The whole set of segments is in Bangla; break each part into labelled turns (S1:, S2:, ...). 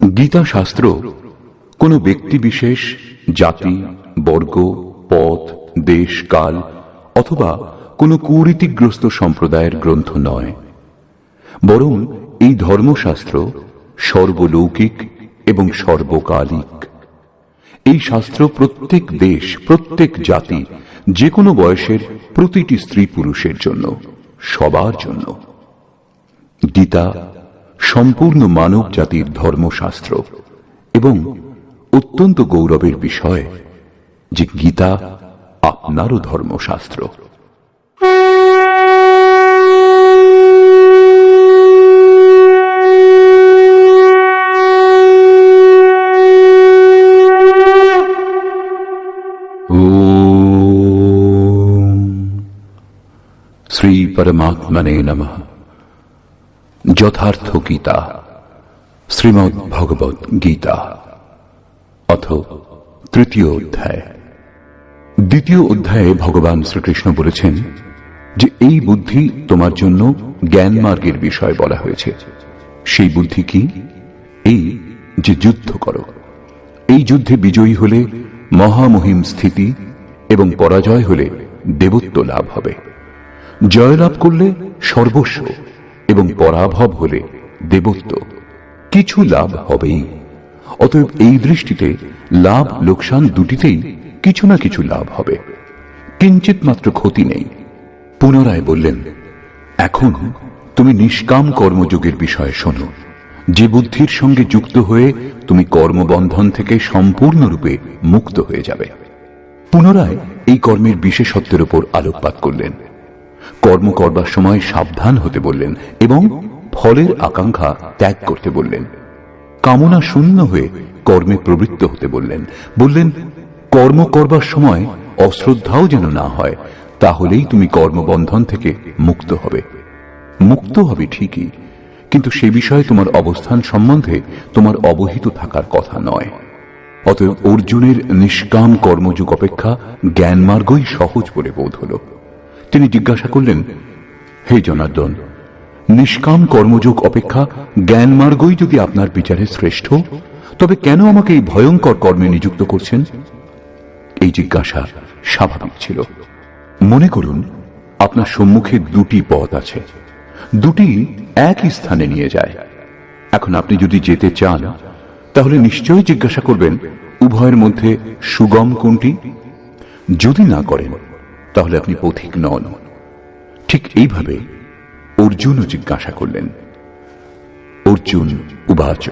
S1: গীতা শাস্ত্র কোনো ব্যক্তি বিশেষ, জাতি, বর্গ, পথ, দেশ, কাল অথবা কোনো কুরীতিগ্রস্ত সম্প্রদায়ের গ্রন্থ নয়, বরং এই ধর্মশাস্ত্র সর্বলৌকিক এবং সর্বকালিক। এই শাস্ত্র প্রত্যেক দেশ, প্রত্যেক জাতি, যে কোনো বয়সের প্রতিটি স্ত্রী পুরুষের জন্য, সবার জন্য। গীতা সম্পূর্ণ মানব জাতির ধর্মশাস্ত্র এবং অত্যন্ত গৌরবের বিষয় যে গীতা আপনারও ধর্মশাস্ত্র। শ্রী পরমাত্মনে নমঃ। যথার্থ গীতা, শ্রীমদ্ ভগবত গীতা, অথ তৃতীয় অধ্যায়। দ্বিতীয় অধ্যায়ে ভগবান শ্রীকৃষ্ণ বলেছেন যে এই বুদ্ধি তোমার জন্য জ্ঞান মার্গের বিষয় বলা হয়েছে। সেই বুদ্ধি কি? এই যে যুদ্ধ করো। এই যুদ্ধে বিজয়ী হলে মহামহিম স্থিতি এবং পরাজয় হলে দেবত্ব লাভ হবে। জয়লাভ করলে সর্বস্ব এবং পরাভব হলে দেবত্ব, কিছু লাভ হবেই। অতএব এই দৃষ্টিতে লাভ লোকসান দুটিতেই কিছু না কিছু লাভ হবে, কিঞ্চিত মাত্র ক্ষতি নেই। পুনরায় বললেন, এখন তুমি নিষ্কাম কর্মযোগের বিষয়ে শোনো, যে বুদ্ধির সঙ্গে যুক্ত হয়ে তুমি কর্মবন্ধন থেকে সম্পূর্ণরূপে মুক্ত হয়ে যাবে। পুনরায় এই কর্মের বিশেষত্বের উপর আলোকপাত করলেন। কর্ম করবার সময় সাবধান হতে বললেন এবং ফলের আকাঙ্ক্ষা ত্যাগ করতে বললেন। কামনা শূন্য হয়ে কর্মে প্রবৃত্ত হতে বললেন। বললেন, কর্ম করবার সময় অশ্রদ্ধাও যেন না হয়, তাহলেই তুমি কর্মবন্ধন থেকে মুক্ত হবে। মুক্ত হবে ঠিকই, কিন্তু সে বিষয়ে তোমার অবস্থান সম্বন্ধে তোমার অবহিত থাকার কথা নয়। অতএব অর্জুনের নিষ্কাম কর্মযোগ অপেক্ষা জ্ঞান মার্গই সহজ বলে বোধ হল। তিনি জিজ্ঞাসা করলেন, হে জনার্দন, নিষ্কাম কর্মযোগ অপেক্ষা জ্ঞান মার্গই যদি আপনার বিচারে শ্রেষ্ঠ, তবে কেন আমাকে এই ভয়ঙ্কর কর্মে নিযুক্ত করছেন? এই জিজ্ঞাসা স্বাভাবিক ছিল। মনে করুন, আপনার সম্মুখে দুটি পথ আছে, দুটি একই স্থানে নিয়ে যায়। এখন আপনি যদি যেতে চান, তাহলে নিশ্চয়ই জিজ্ঞাসা করবেন উভয়ের মধ্যে সুগম কোনটি। যদি না করেন, তাহলে আপনি পথিক নন। ঠিক এইভাবে অর্জুনও জিজ্ঞাসা করলেন। অর্জুন উবাচ,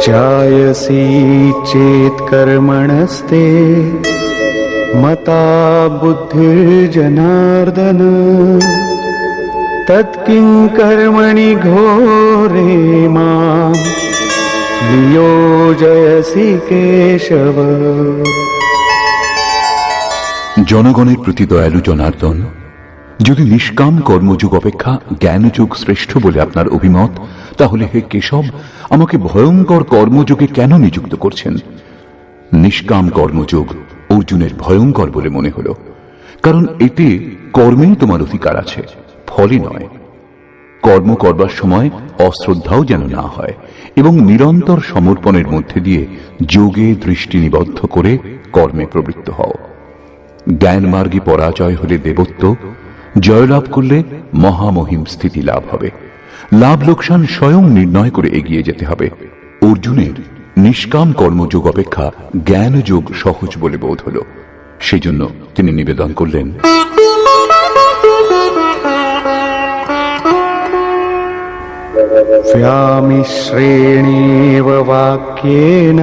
S2: जायसी चेत कर्मणस्ते मता बुद्धिर्जनार्दन तत्किं कर्मणि घोरे मां नियोजयसि केशव।
S1: জনগণের প্রতি দয়ালু জনার্দন, যদি নিষ্কাম কর্মযোগ অপেক্ষা জ্ঞানযোগ শ্রেষ্ঠ বলে আপনার অভিমত, তাহলে হে কেশব, আমাকে ভয়ঙ্কর কর্মযোগে কেন নিযুক্ত করছেন? নিষ্কাম কর্মযোগ অর্জুনের ভয়ঙ্কর বলে মনে হল, কারণ এতে কর্মেই তোমার অধিকার আছে, ফলে নয়। কর্ম করবার সময় অশ্রদ্ধাও যেন না হয় এবং নিরন্তর সমর্পণের মধ্যে দিয়ে যোগে দৃষ্টি নিবদ্ধ করে কর্মে প্রবৃত্ত হও। জ্ঞান মার্গে পরাজয় হলে দেবত্ব, জয়লাভ করলে মহামহিম স্থিতি লাভ হবে। লাভ লোকসান স্বয়ং নির্ণয় করে এগিয়ে যেতে হবে। অর্জুনের নিষ্কাম কর্মযোগ অপেক্ষা জ্ঞানযোগ সহজ বলে বোধ হল। সেজন্য তিনি নিবেদন করলেন,
S2: व्यामिश्रेणेव वाक्येन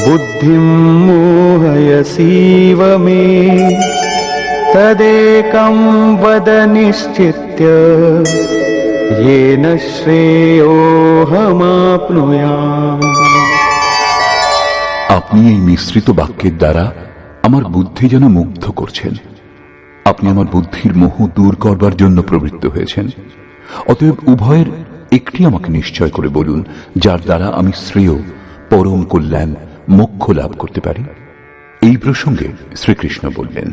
S2: बुद्धिं मोहयसीव मे तदेकं वद निश्चित्य येन श्रेयोऽहमाप्नुयाम्।
S1: আপনি এই মিশ্রিত বাক্যের দ্বারা আমার বুদ্ধি যেন মুগ্ধ করছেন। আপনি আমার বুদ্ধির মোহ দূর করবার জন্য প্রবৃত্ত হয়েছেন। অতএব উভয়ের একটি আমাকে নিশ্চয় করে বলুন, যার দ্বারা আমি শ্রেয়, পরম কল্যাণ, মোক্ষ লাভ করতে পারি। এই প্রসঙ্গে শ্রীকৃষ্ণ বললেন,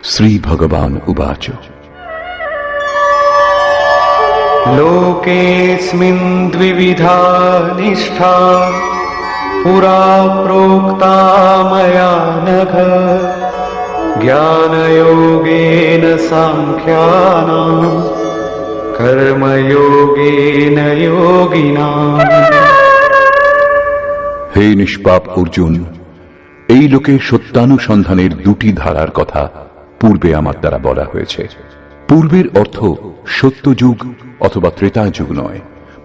S1: श्रीभगवान् उवाच
S2: लोकेऽस्मिन् द्विविधा निष्ठा पुरा प्रोक्ता मया नघ ज्ञानयोगेन साङ्ख्यानां कर्मयोगेन योगिनाम्।
S1: হে নিষ্পাপ অর্জুন, এই লোকে সত্যানুসন্ধানের দুটি ধারার কথা পূর্বে আমার দ্বারা বলা হয়েছে। পূর্বের অর্থ সত্যযুগ অথবা ত্রেতাযুগ নয়,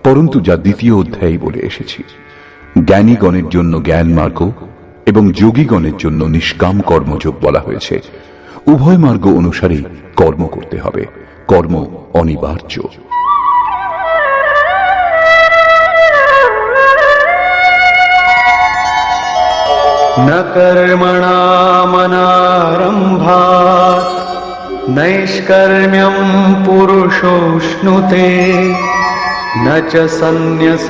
S1: পরন্তু যা দ্বিতীয় অধ্যায়ে বলে এসেছি। জ্ঞানীগণের জন্য জ্ঞান মার্গ এবং যোগীগণের জন্য নিষ্কাম কর্মযোগ বলা হয়েছে। উভয় মার্গ অনুসারেই কর্ম করতে হবে, কর্ম অনিবার্য।
S2: न कर्मणामनारम्भात् नैष्कर्म्यं पुरुषोऽश्नुते न च सन्न्यसनादेव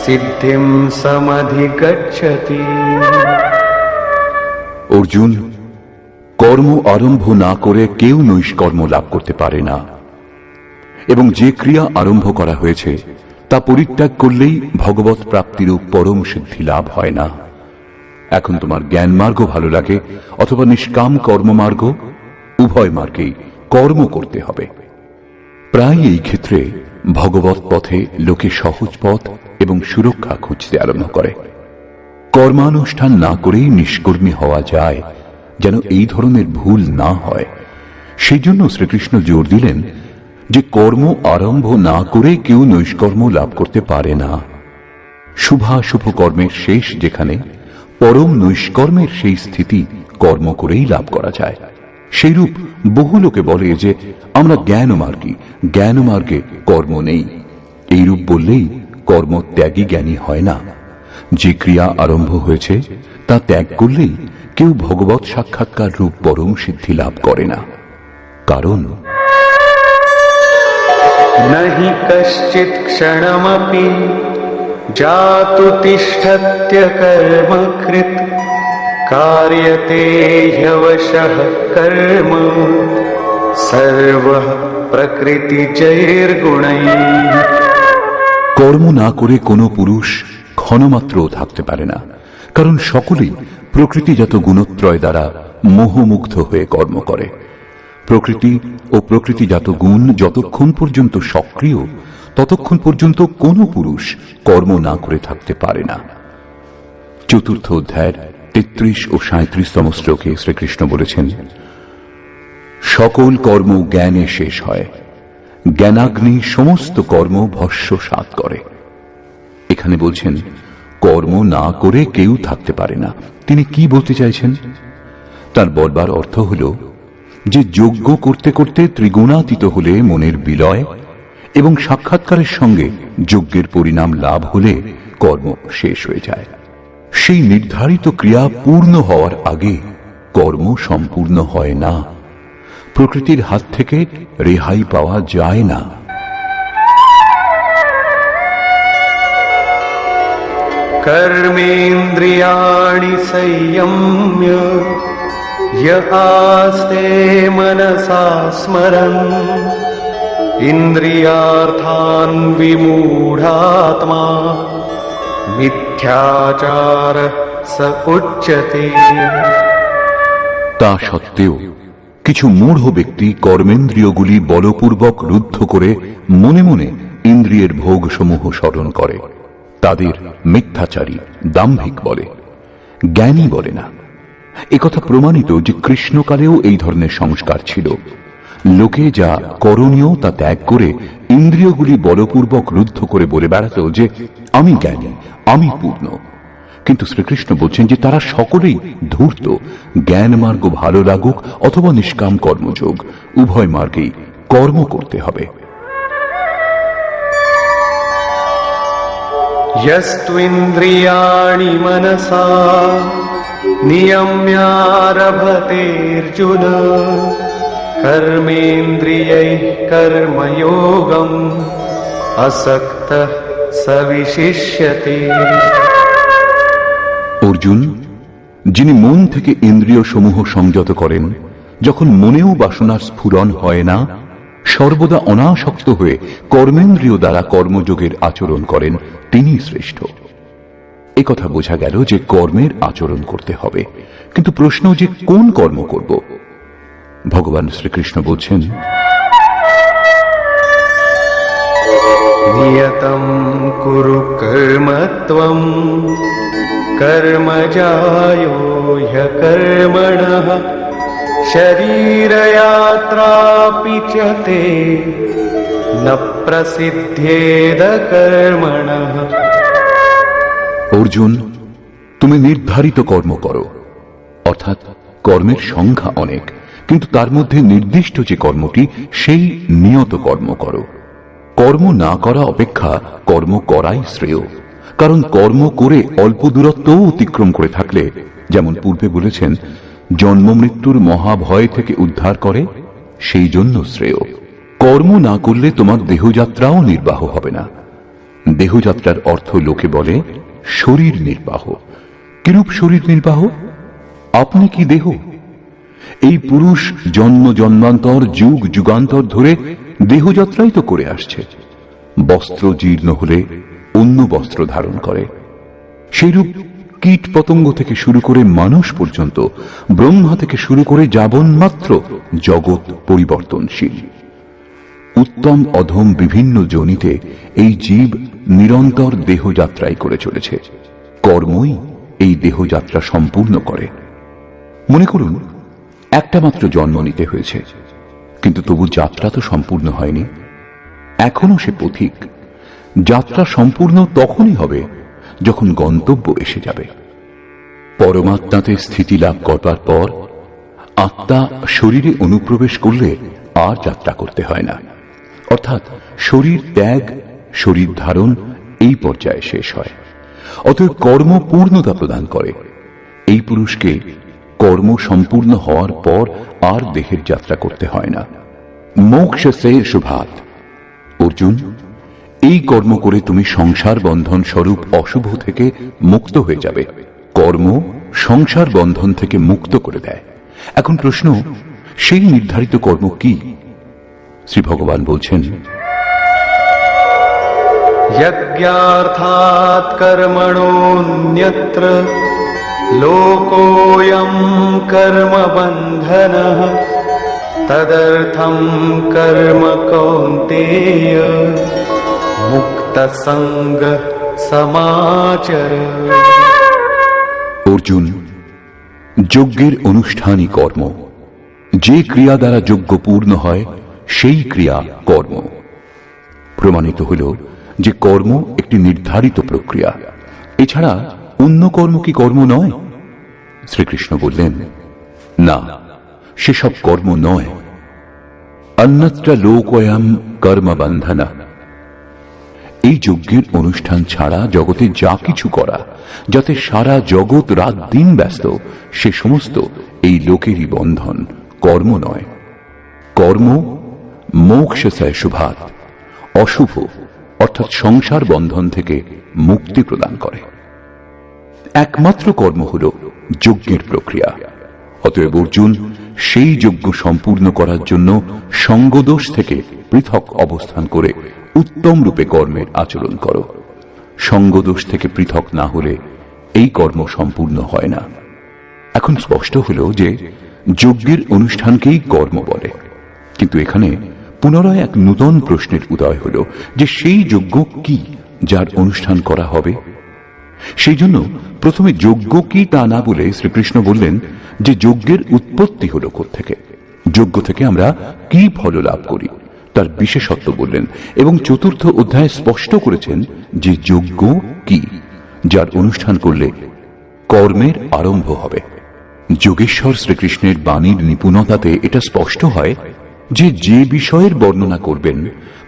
S2: सिद्धिं समधिगच्छति।
S1: অর্জুন, কর্ম আরম্ভ না করে কেউ নৈষ্কর্ম লাভ করতে পারে না, এবং যে ক্রিয়া আরম্ভ করা হয়েছে তা পরিত্যাগ করলেই ভগবৎ প্রাপ্তিরূপ পরম সিদ্ধি লাভ হয় না। এখন তোমার জ্ঞান মার্গ ভালো লাগে অথবা নিষ্কাম কর্মমার্গ, উভয় মার্গেই কর্ম করতে হবে। প্রায় এই ক্ষেত্রে ভগবৎ পথে লোকে সহজ পথ এবং সুরক্ষা খুঁজতে আরম্ভ করে। কর্মানুষ্ঠান না করেই নিষ্কর্মী হওয়া যায়, যেন এই ধরনের ভুল না হয়। সেই জন্য শ্রীকৃষ্ণ জোর দিলেন যে কর্ম আরম্ভ না করে কেউ নৈষ্কর্ম লাভ করতে পারে না। শুভাশুভ কর্মের শেষ যেখানে, পরম নৈষ্কর্মের সেই স্থিতি কর্ম করেই লাভ করা যায়। সেইরূপ বহু লোকে বলে যে আমরা জ্ঞান মার্গে কর্ম নেই। এইরূপ বললেই কর্ম ত্যাগী জ্ঞানী হয় না। যে ক্রিয়া আরম্ভ হয়েছে তা ত্যাগ করলেই কেউ ভগবৎ সাক্ষাৎকার রূপ পরম সিদ্ধি লাভ করে না। কারণ
S2: नहि कश्चित् क्षणमपि जातु तिष्ठत्य कर्मकृत् कार्यते ह्यवशः कर्म सर्वः प्रकृतिजैर्गुणैः।
S1: কর্ম না করে কোনো পুরুষ ক্ষণমাত্রও থাকতে পারে না, কারণ সকলেই প্রকৃতিজাত গুণত্রয় দ্বারা মোহমুগ্ধ হয়ে কর্ম করে। প্রকৃতি ও প্রকৃতিজাত গুণ যতক্ষণ পর্যন্ত সক্রিয়, ততক্ষণ পর্যন্ত কোনো পুরুষ কর্ম না করে থাকতে পারে না। চতুর্থ অধ্যায়ের 33 ও 37তম শ্লোকে শ্রীকৃষ্ণ বলেছেন, সকল কর্ম জ্ঞানে শেষ হয়, জ্ঞানাগ্নি সমস্ত কর্ম ভস্মসাৎ করে। এখানে বলছেন কর্ম না করে কেউ থাকতে পারে না। তিনি কি বলতে চাইছেন? তার বলবার অর্থ হল যে যজ্ঞ করতে করতে ত্রিগুণাতীত হলে মনের বিলয় এবং সাক্ষাৎকারের সঙ্গে যজ্ঞের পরিণাম লাভ হলে কর্ম শেষ হয়ে যায়। সেই নির্ধারিত ক্রিয়া পূর্ণ হওয়ার আগে কর্ম সম্পূর্ণ হয় না। প্রকৃতির হাত থেকে রেহাই পাওয়া যায় না।
S2: कर्मेन्द्रियाणि संयम्य य आस्ते मनसा स्मरन् इन्द्रियार्थान् विमूढात्मा मिथ्याचार स उच्यते।
S1: তা সত্ত্বেও কিছু মূঢ় ব্যক্তি কর্মেন্দ্রিয়গুলি বলপূর্বক রুদ্ধ করে মনে মনে ইন্দ্রিয়ের ভোগসমূহ স্মরণ করে। তাদের মিথ্যাচারী, দাম্ভিক বলে, জ্ঞানী বলে না। একথা প্রমাণিত যে কৃষ্ণকালেও এই ধরনের সংস্কার ছিল। লোকে যা করণীয় তা ত্যাগ করে ইন্দ্রিয়গুলি বলপূর্বক রুদ্ধ করে বলে বেড়াত যে আমি জ্ঞানী, আমি পূর্ণ। কিন্তু শ্রীকৃষ্ণ বলছেন যে তারা সকলেই ধূর্ত। জ্ঞান মার্গ ভালো লাগুক অথবা নিষ্কাম কর্মযোগ, উভয় মার্গেই কর্ম করতে হবে।
S2: यस्त्विन्द्रियाणि मनसा नियम्यारभतेऽर्जुन कर्मेन्द्रियैः कर्मयोगम् असक्तः स विशिष्यते।
S1: অর্জুন, যিনি মন থেকে ইন্দ্রিয় সমূহ সংযত করেন, যখন মনেও বাসনার স্ফুরণ হয় না, সর্বদা অনাসক্ত হয়ে কর্মেন্দ্রিয় দ্বারা কর্মযোগের আচরণ করেন, তিনি শ্রেষ্ঠ। একথা বোঝা গেল যে কর্মের আচরণ করতে হবে, কিন্তু প্রশ্ন যে কোন কর্ম করব। ভগবান শ্রীকৃষ্ণ বলছেন,
S2: নিয়তম কুরু কর্ম ত্বম কর্মজায়ো হ্যকর্মণঃ শরীরয়াত্রাপি চ তে ন প্রসিদ্ধেদ কর্মণঃ।
S1: অর্জুন, তুমি নির্ধারিত কর্ম করো, অর্থাৎ কর্মের সংখ্যা অনেক, কিন্তু তার মধ্যে নির্দিষ্ট যে কর্মটি, সেই নিয়ত কর্ম করো। কর্ম না করা অপেক্ষা কর্ম করাই শ্রেয়, কারণ কর্ম করে অল্প দূরত্বও অতিক্রম করে থাকলে, যেমন পূর্বে বলেছেন, জন্ম মৃত্যুর মহাভয় থেকে উদ্ধার করে, সেই জন্য শ্রেয়। কর্ম না করলে তোমার দেহযাত্রাও নির্বাহ হবে না। দেহযাত্রার অর্থ লোকে বলে শরীর নির্বাহ। কিরূপ শরীর নির্বাহ? আপনি কি দেহ? এই পুরুষ জন্ম জন্মান্তর যুগ যুগান্তর ধরে দেহযাত্রাই তো করে আসছে। বস্ত্র জীর্ণ হলে অন্য বস্ত্র ধারণ করে। সেইরূপ কীট পতঙ্গ থেকে শুরু করে মানুষ পর্যন্ত, ব্রহ্মা থেকে শুরু করে যাবন্মাত্র জগৎ পরিবর্তনশীল। উত্তম অধম বিভিন্ন যোনিতে এই জীব নিরন্তর দেহযাত্রাই করে চলেছে। কর্মই এই দেহযাত্রা সম্পূর্ণ করে। মনে করুন, একটা মাত্র জন্ম নিতে হয়েছে, কিন্তু তবু যাত্রা তো সম্পূর্ণ হয়নি। এখনো সে পথিক। যাত্রা সম্পূর্ণ তখনই হবে যখন গন্তব্য এসে যাবে। পরমাত্মাতে স্থিতি লাভ করবার পর আত্মা শরীরে অনুপ্রবেশ করলে আর যাত্রা করতে হয় না, অর্থাৎ শরীর ত্যাগ, শরীর ধারণ এই পর্যায়ে শেষ হয়। অতএব কর্ম পূর্ণতা প্রদান করে। এই পুরুষকে কর্ম সম্পূর্ণ হওয়ার পর আর দেহের যাত্রা করতে হয় না। মোক্ষ সে শুভাত। অর্জুন, এই কর্ম করে তুমি সংসার বন্ধন স্বরূপ অশুভ থেকে মুক্ত হয়ে যাবে। কর্ম সংসার বন্ধন থেকে মুক্ত করে দেয়। এখন প্রশ্ন, সেই নির্ধারিত কর্ম কি? শ্রী ভগবান বলছেন,
S2: যজ্ঞার্থাৎ কর্মণোন্যত্র লোকোয়ম কর্ম বন্ধনঃ তদর্থম কর্ম কৌন্তেয় মুক্ত সঙ্গ সমাচর।
S1: অর্জুন, যজ্ঞের অনুষ্ঠানই কর্ম। যে ক্রিয়া দ্বারা যজ্ঞ পূর্ণ হয় সেই ক্রিয়া কর্ম। প্রমাণিত হল যে কর্ম একটি নির্ধারিত প্রক্রিয়া। এছাড়া অন্য কর্ম কি কর্ম নয়? শ্রীকৃষ্ণ বললেন, না, সেসব কর্ম নয়। অন্যত্র লোকয়াম কর্ম বন্ধনা। এই যজ্ঞের অনুষ্ঠান ছাড়া জগতে যা কিছু করা, যাতে সারা জগৎ রাত দিন ব্যস্ত, সে সমস্ত এই লোকেরই বন্ধন, কর্ম নয়। কর্ম মোক্ষ শুভাত, অশুভ অর্থাৎ সংসার বন্ধন থেকে মুক্তি প্রদান করে। একমাত্র কর্ম হল যজ্ঞের প্রক্রিয়া। অতএব অর্জুন, সেই যজ্ঞ সম্পূর্ণ করার জন্য সঙ্গদোষ থেকে পৃথক অবস্থান করে উত্তম রূপে কর্মের আচরণ করো। সঙ্গদোষ থেকে পৃথক না হলে এই কর্ম সম্পূর্ণ হয় না। এখন স্পষ্ট হল যে যজ্ঞের অনুষ্ঠানকেই কর্ম বলে। কিন্তু এখানে পুনরায় এক নূতন প্রশ্নের উদয় হল যে সেই যজ্ঞ কি যার অনুষ্ঠান করা হবে। সেই জন্য প্রথমে যজ্ঞ কি তা না বলে শ্রীকৃষ্ণ বললেন যে যজ্ঞের উৎপত্তি হল কোত্থেকে, যজ্ঞ থেকে আমরা কি ফল লাভ করি তার বিশেষত্ব বললেন, এবং চতুর্থ অধ্যায়ে স্পষ্ট করেছেন যে যজ্ঞ কি যার অনুষ্ঠান করলে কর্মের আরম্ভ হবে। যোগেশ্বর শ্রীকৃষ্ণের বাণীর নিপুণতাতে এটা স্পষ্ট হয় যে যে বিষয়ের বর্ণনা করবেন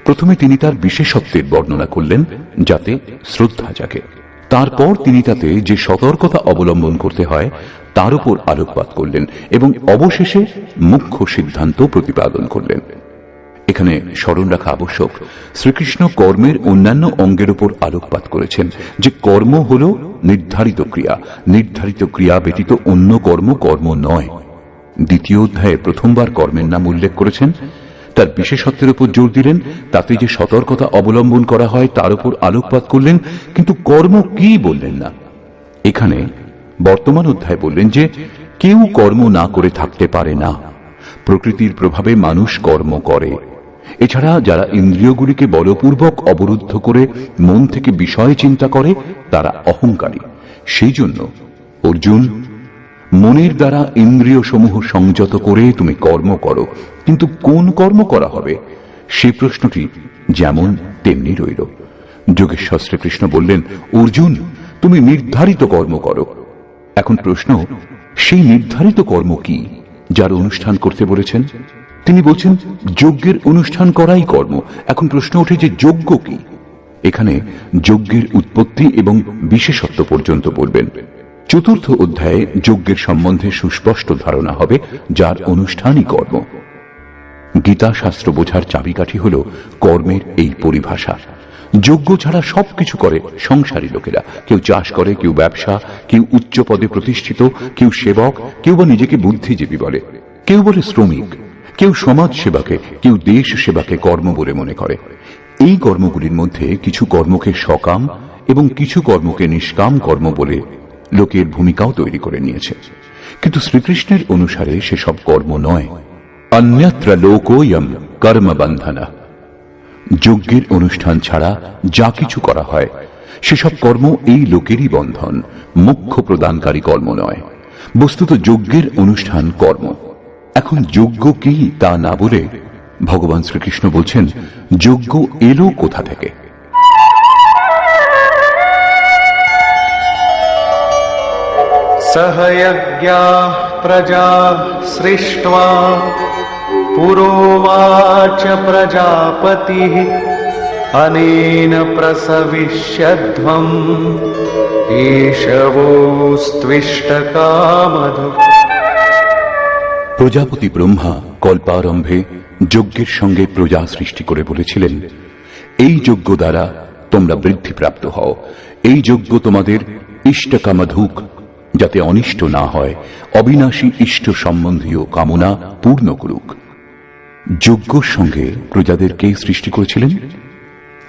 S1: প্রথমে তিনি তার বিশেষত্বের বর্ণনা করলেন যাতে শ্রদ্ধা জাগে। তারপর তিনি তাতে যে সতর্কতা অবলম্বন করতে হয় তার উপর আলোকপাত করলেন এবং অবশেষে মুখ্য সিদ্ধান্ত প্রতিপাদন করলেন। এখানে স্মরণ রাখা আবশ্যক, শ্রীকৃষ্ণ কর্মের অন্যান্য অঙ্গের উপর আলোকপাত করেছেন যে কর্ম হল নির্ধারিত ক্রিয়া, নির্ধারিত ক্রিয়া ব্যতীত অন্য কর্ম কর্ম নয়। দ্বিতীয় অধ্যায়ে প্রথমবার কর্মের নাম উল্লেখ করেছেন, তার বিশেষত্বের উপর জোর দিলেন, তাতে যে সতর্কতা অবলম্বন করা হয় তার উপর আলোকপাত করলেন, কিন্তু কর্ম কি বললেন না। এখানে বর্তমান অধ্যায় বললেন যে কেউ কর্ম না করে থাকতে পারে না, প্রকৃতির প্রভাবে মানুষ কর্ম করে। এছাড়া যারা ইন্দ্রিয়গুলিকে বলপূর্বক অবরুদ্ধ করে মন থেকে বিষয় চিন্তা করে তারা অহংকারী। সেই জন্য অর্জুন, মনের দ্বারা ইন্দ্রিয় সমূহ সংযত করে তুমি কর্ম করো, কিন্তু কোন কর্ম করা হবে সে প্রশ্নটি যেমন তেমনি রইল। যোগেশ্বর শ্রীকৃষ্ণ বললেন, অর্জুন তুমি নির্ধারিত কর্ম করো। এখন প্রশ্ন, সেই নির্ধারিত কর্ম কি যার অনুষ্ঠান করতে বলেছেন? তিনি বলছেন যজ্ঞের অনুষ্ঠান করাই কর্ম। এখন প্রশ্ন ওঠে যে যজ্ঞ কি? এখানে যজ্ঞের উৎপত্তি এবং বিশেষত্ব পর্যন্ত বলবেন। চতুর্থ অধ্যায়ে যজ্ঞের সম্বন্ধে সুস্পষ্ট ধারণা হবে, যার অনুষ্ঠানই কর্ম। গীতা শাস্ত্র বোঝার চাবিকাঠি হল কর্মের এই পরিভাষা। যজ্ঞ ছাড়া সবকিছু করে সংসারী লোকেরা। কেউ চাষ করে, কেউ ব্যবসা, কেউ উচ্চ পদে প্রতিষ্ঠিত, কেউ সেবক, কেউ বা নিজেকে বুদ্ধিজীবী বলে, কেউ বলে শ্রমিক, কেউ সমাজ সেবাকে, কেউ দেশ সেবাকে কর্ম বলে মনে করে। এই কর্মগুলির মধ্যে কিছু কর্মকে সকাম এবং কিছু কর্মকে নিষ্কাম কর্ম বলে লোকের ভূমিকাও তৈরি করে নিয়েছে। কিন্তু শ্রীকৃষ্ণের অনুসারে সেসব কর্ম নয়। অন্যত্র লোকোয়ম কর্ম বন্ধনা। যজ্ঞের অনুষ্ঠান ছাড়া যা কিছু করা হয় সেসব কর্ম এই লোকেরই বন্ধন, মোক্ষ প্রদানকারী কর্ম নয়। বস্তুত যজ্ঞের অনুষ্ঠান কর্ম। এখন যজ্ঞ কি তা না বলে ভগবান শ্রীকৃষ্ণ বলছেন যজ্ঞ এলো কোথা থেকে।
S2: सहयज्ञा प्रजा सृष्ट्वा पुरोवाच प्रजापतिः अनेन प्रसविष्यध्वम् एषवोस्त्विष्टकामधु।
S1: প্রজাপতি ব্রহ্মা কল্পারম্ভে যজ্ঞের সঙ্গে প্রজা সৃষ্টি করে বলেছিলেন, এই যজ্ঞ দ্বারা তোমরা বৃদ্ধিপ্রাপ্ত হও, এই যজ্ঞ তোমাদের ইষ্টকামধুক, যাতে অনিষ্ট না হয়, অবিনাশী ইষ্ট সম্বন্ধীয় কামনা পূর্ণ করুক। যজ্ঞর সঙ্গে প্রজাদেরকে সৃষ্টি করেছিলেন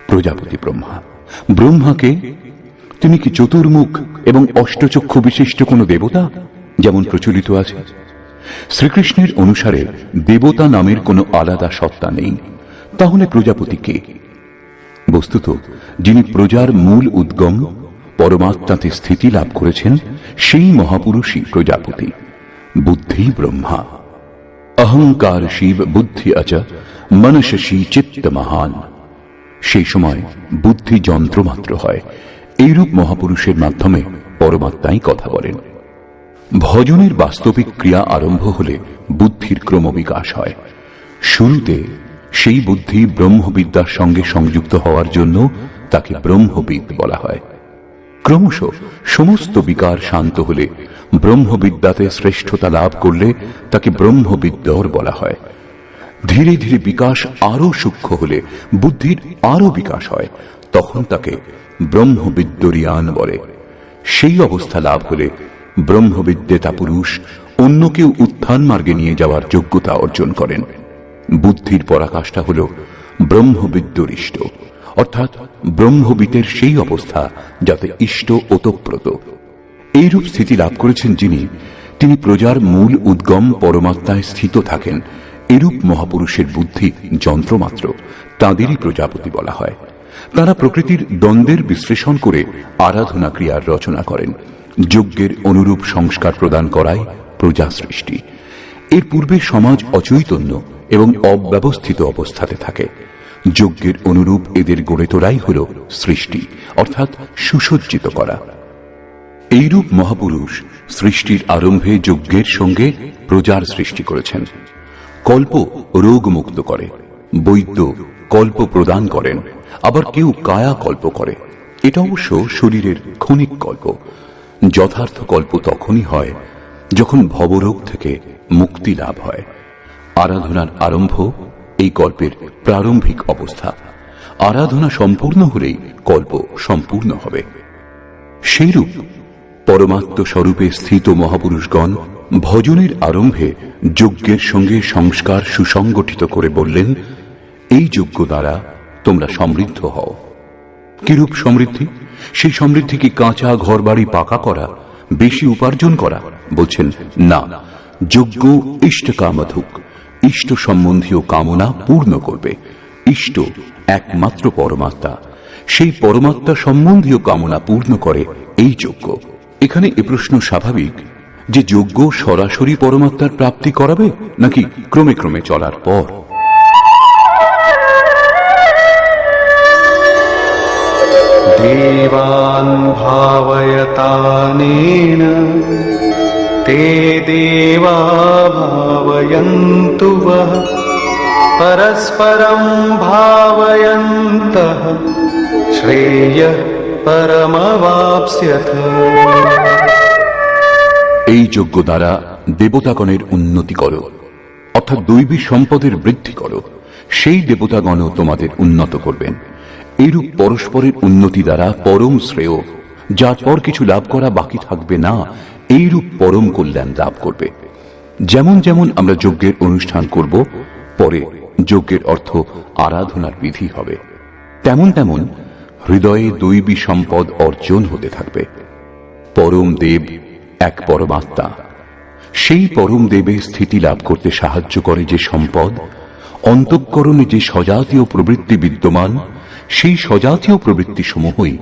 S1: প্রজাপতি ব্রহ্মা। ব্রহ্মাকে তিনি কি চতুর্মুখ এবং অষ্টচক্ষু বিশিষ্ট কোন দেবতা যেমন প্রচলিত আছে? শ্রীকৃষ্ণের অনুসারে দেবতা নামের কোনো আলাদা সত্তা নেই। তাহলে প্রজাপতি কে? বস্তুত যিনি প্রজার মূল উদ্গম পরমাত্মাতে স্থিতি লাভ করেছেন সেই মহাপুরুষই প্রজাপতি। বুদ্ধি ব্রহ্মা, অহংকার শিব বুদ্ধি অচ মনসী চিত্ত মহান। সেই সময় বুদ্ধি যন্ত্র মাত্র হয়। এইরূপ মহাপুরুষের মাধ্যমে পরমাত্মাই কথা বলেন। ভজনের বাস্তবিক ক্রিয়া আরম্ভ হলে বুদ্ধির ক্রমবিকাশ হয়। শুরুতে সেই বুদ্ধি ব্রহ্মবিদ্যার সঙ্গে সংযুক্ত হওয়ার জন্য তাকে ব্রহ্মবিদ বলা হয়। ক্রমশ সমস্ত বিকার শান্ত হলে, ব্রহ্মবিদ্যাতে শ্রেষ্ঠতা লাভ করলে তাকে ব্রহ্মবিদ্যর বলা হয়। ধীরে ধীরে বিকাশ আরো সূক্ষ্ম হলে, বুদ্ধির আরো বিকাশ হয়, তখন তাকে ব্রহ্মবিদ্যরিয়ান বলে। সেই অবস্থা লাভ হলে ব্রহ্মবিদ্যেতা পুরুষ অন্যকেও উত্থান মার্গে নিয়ে যাওয়ার যোগ্যতা অর্জন করেন। বুদ্ধির পরাকাষ্ঠা হল ব্রহ্মবিদ্যরিষ্ট, অর্থাৎ ব্রহ্মবিদের সেই অবস্থা যাতে ইষ্ট ওতপ্রোত। এইরূপ স্থিতি লাভ করেছেন যিনি, তিনি প্রজার মূল উদ্গম পরমাত্মায় স্থিত থাকেন। এরূপ মহাপুরুষের বুদ্ধি যন্ত্রমাত্র, তাঁদেরই প্রজাপতি বলা হয়। তারা প্রকৃতির দ্বন্দ্বের বিশ্লেষণ করে আরাধনা ক্রিয়ার রচনা করেন। যজ্ঞের অনুরূপ সংস্কার প্রদান করাই প্রজা সৃষ্টি। এর পূর্বে সমাজ অচৈতন্য এবং অব্যবস্থিত অবস্থাতে থাকে। যজ্ঞের অনুরূপ এদের গড়ে তোলাই হল সৃষ্টি, অর্থাৎ সুসজ্জিত করা। এইরূপ মহাপুরুষ সৃষ্টির আরম্ভে যজ্ঞের সঙ্গে প্রজার সৃষ্টি করেছেন। কল্প রোগ মুক্ত করে, বৈদ্য কল্প প্রদান করেন, আবার কেউ কায়া কল্প করে। এটা অবশ্য শরীরের ক্ষণিক কল্প। যথার্থ কল্প তখনই হয় যখন ভবরোগ থেকে মুক্তি লাভ হয়। আরাধনার আরম্ভ এই কল্পের প্রারম্ভিক অবস্থা। আরাধনা সম্পূর্ণ হলেই কল্প সম্পূর্ণ হবে। সেইরূপ পরমাত্ম স্বরূপে স্থিত মহাপুরুষগণ ভজনের আরম্ভে যজ্ঞের সঙ্গে সংস্কার সুসংগঠিত করে বললেন, এই যজ্ঞ দ্বারা তোমরা সমৃদ্ধ হও। কিরূপ সমৃদ্ধি? সেই সমৃদ্ধি কি কাঁচা ঘরবাড়ি পাকা করা, বেশি উপার্জন করা? বলছেন না, যজ্ঞ ইষ্টকামধুক, ইষ্ট সম্বন্ধীয় কামনা পূর্ণ করবে। ইষ্ট একমাত্র পরমাত্মা, সেই পরমাত্মা সম্বন্ধীয় কামনা পূর্ণ করে এই যজ্ঞ। এখানে এ প্রশ্ন স্বাভাবিক যে যজ্ঞ সরাসরি পরমাত্মার প্রাপ্তি করাবে নাকি ক্রমে ক্রমে চলার পর?
S2: देवान् भावयतानेन ते देवा भावयन्तु वः परस्परं भावयन्तः श्रेयः परमवाप्स्यथ।
S1: এই যজ্ঞ দ্বারা দেবতাগণের উন্নতি করো, অর্থাৎ দৈবী সম্পদের বৃদ্ধি করো। সেই দেবতাগণও তোমাদের উন্নত করবেন। এইরূপ পরস্পরের উন্নতি দ্বারা পরম শ্রেয়, যার পর কিছু লাভ করা বাকি থাকবে না, এইরূপ পরম কল্যাণ লাভ করবে। যেমন যেমন আমরা যজ্ঞের অনুষ্ঠান করব, পরে যজ্ঞের অর্থ আরাধনার বিধি হবে, তেমন তেমন হৃদয়ে দৈবী সম্পদ অর্জন হতে থাকবে। পরম দেব এক পরমাত্মা, সেই পরম দেবে স্থিতি লাভ করতে সাহায্য করে যে সম্পদ, অন্তঃকরণে যে সজাতীয় প্রবৃত্তি বিদ্যমান, সেই সজাতীয় প্রবৃত্তি সমূহই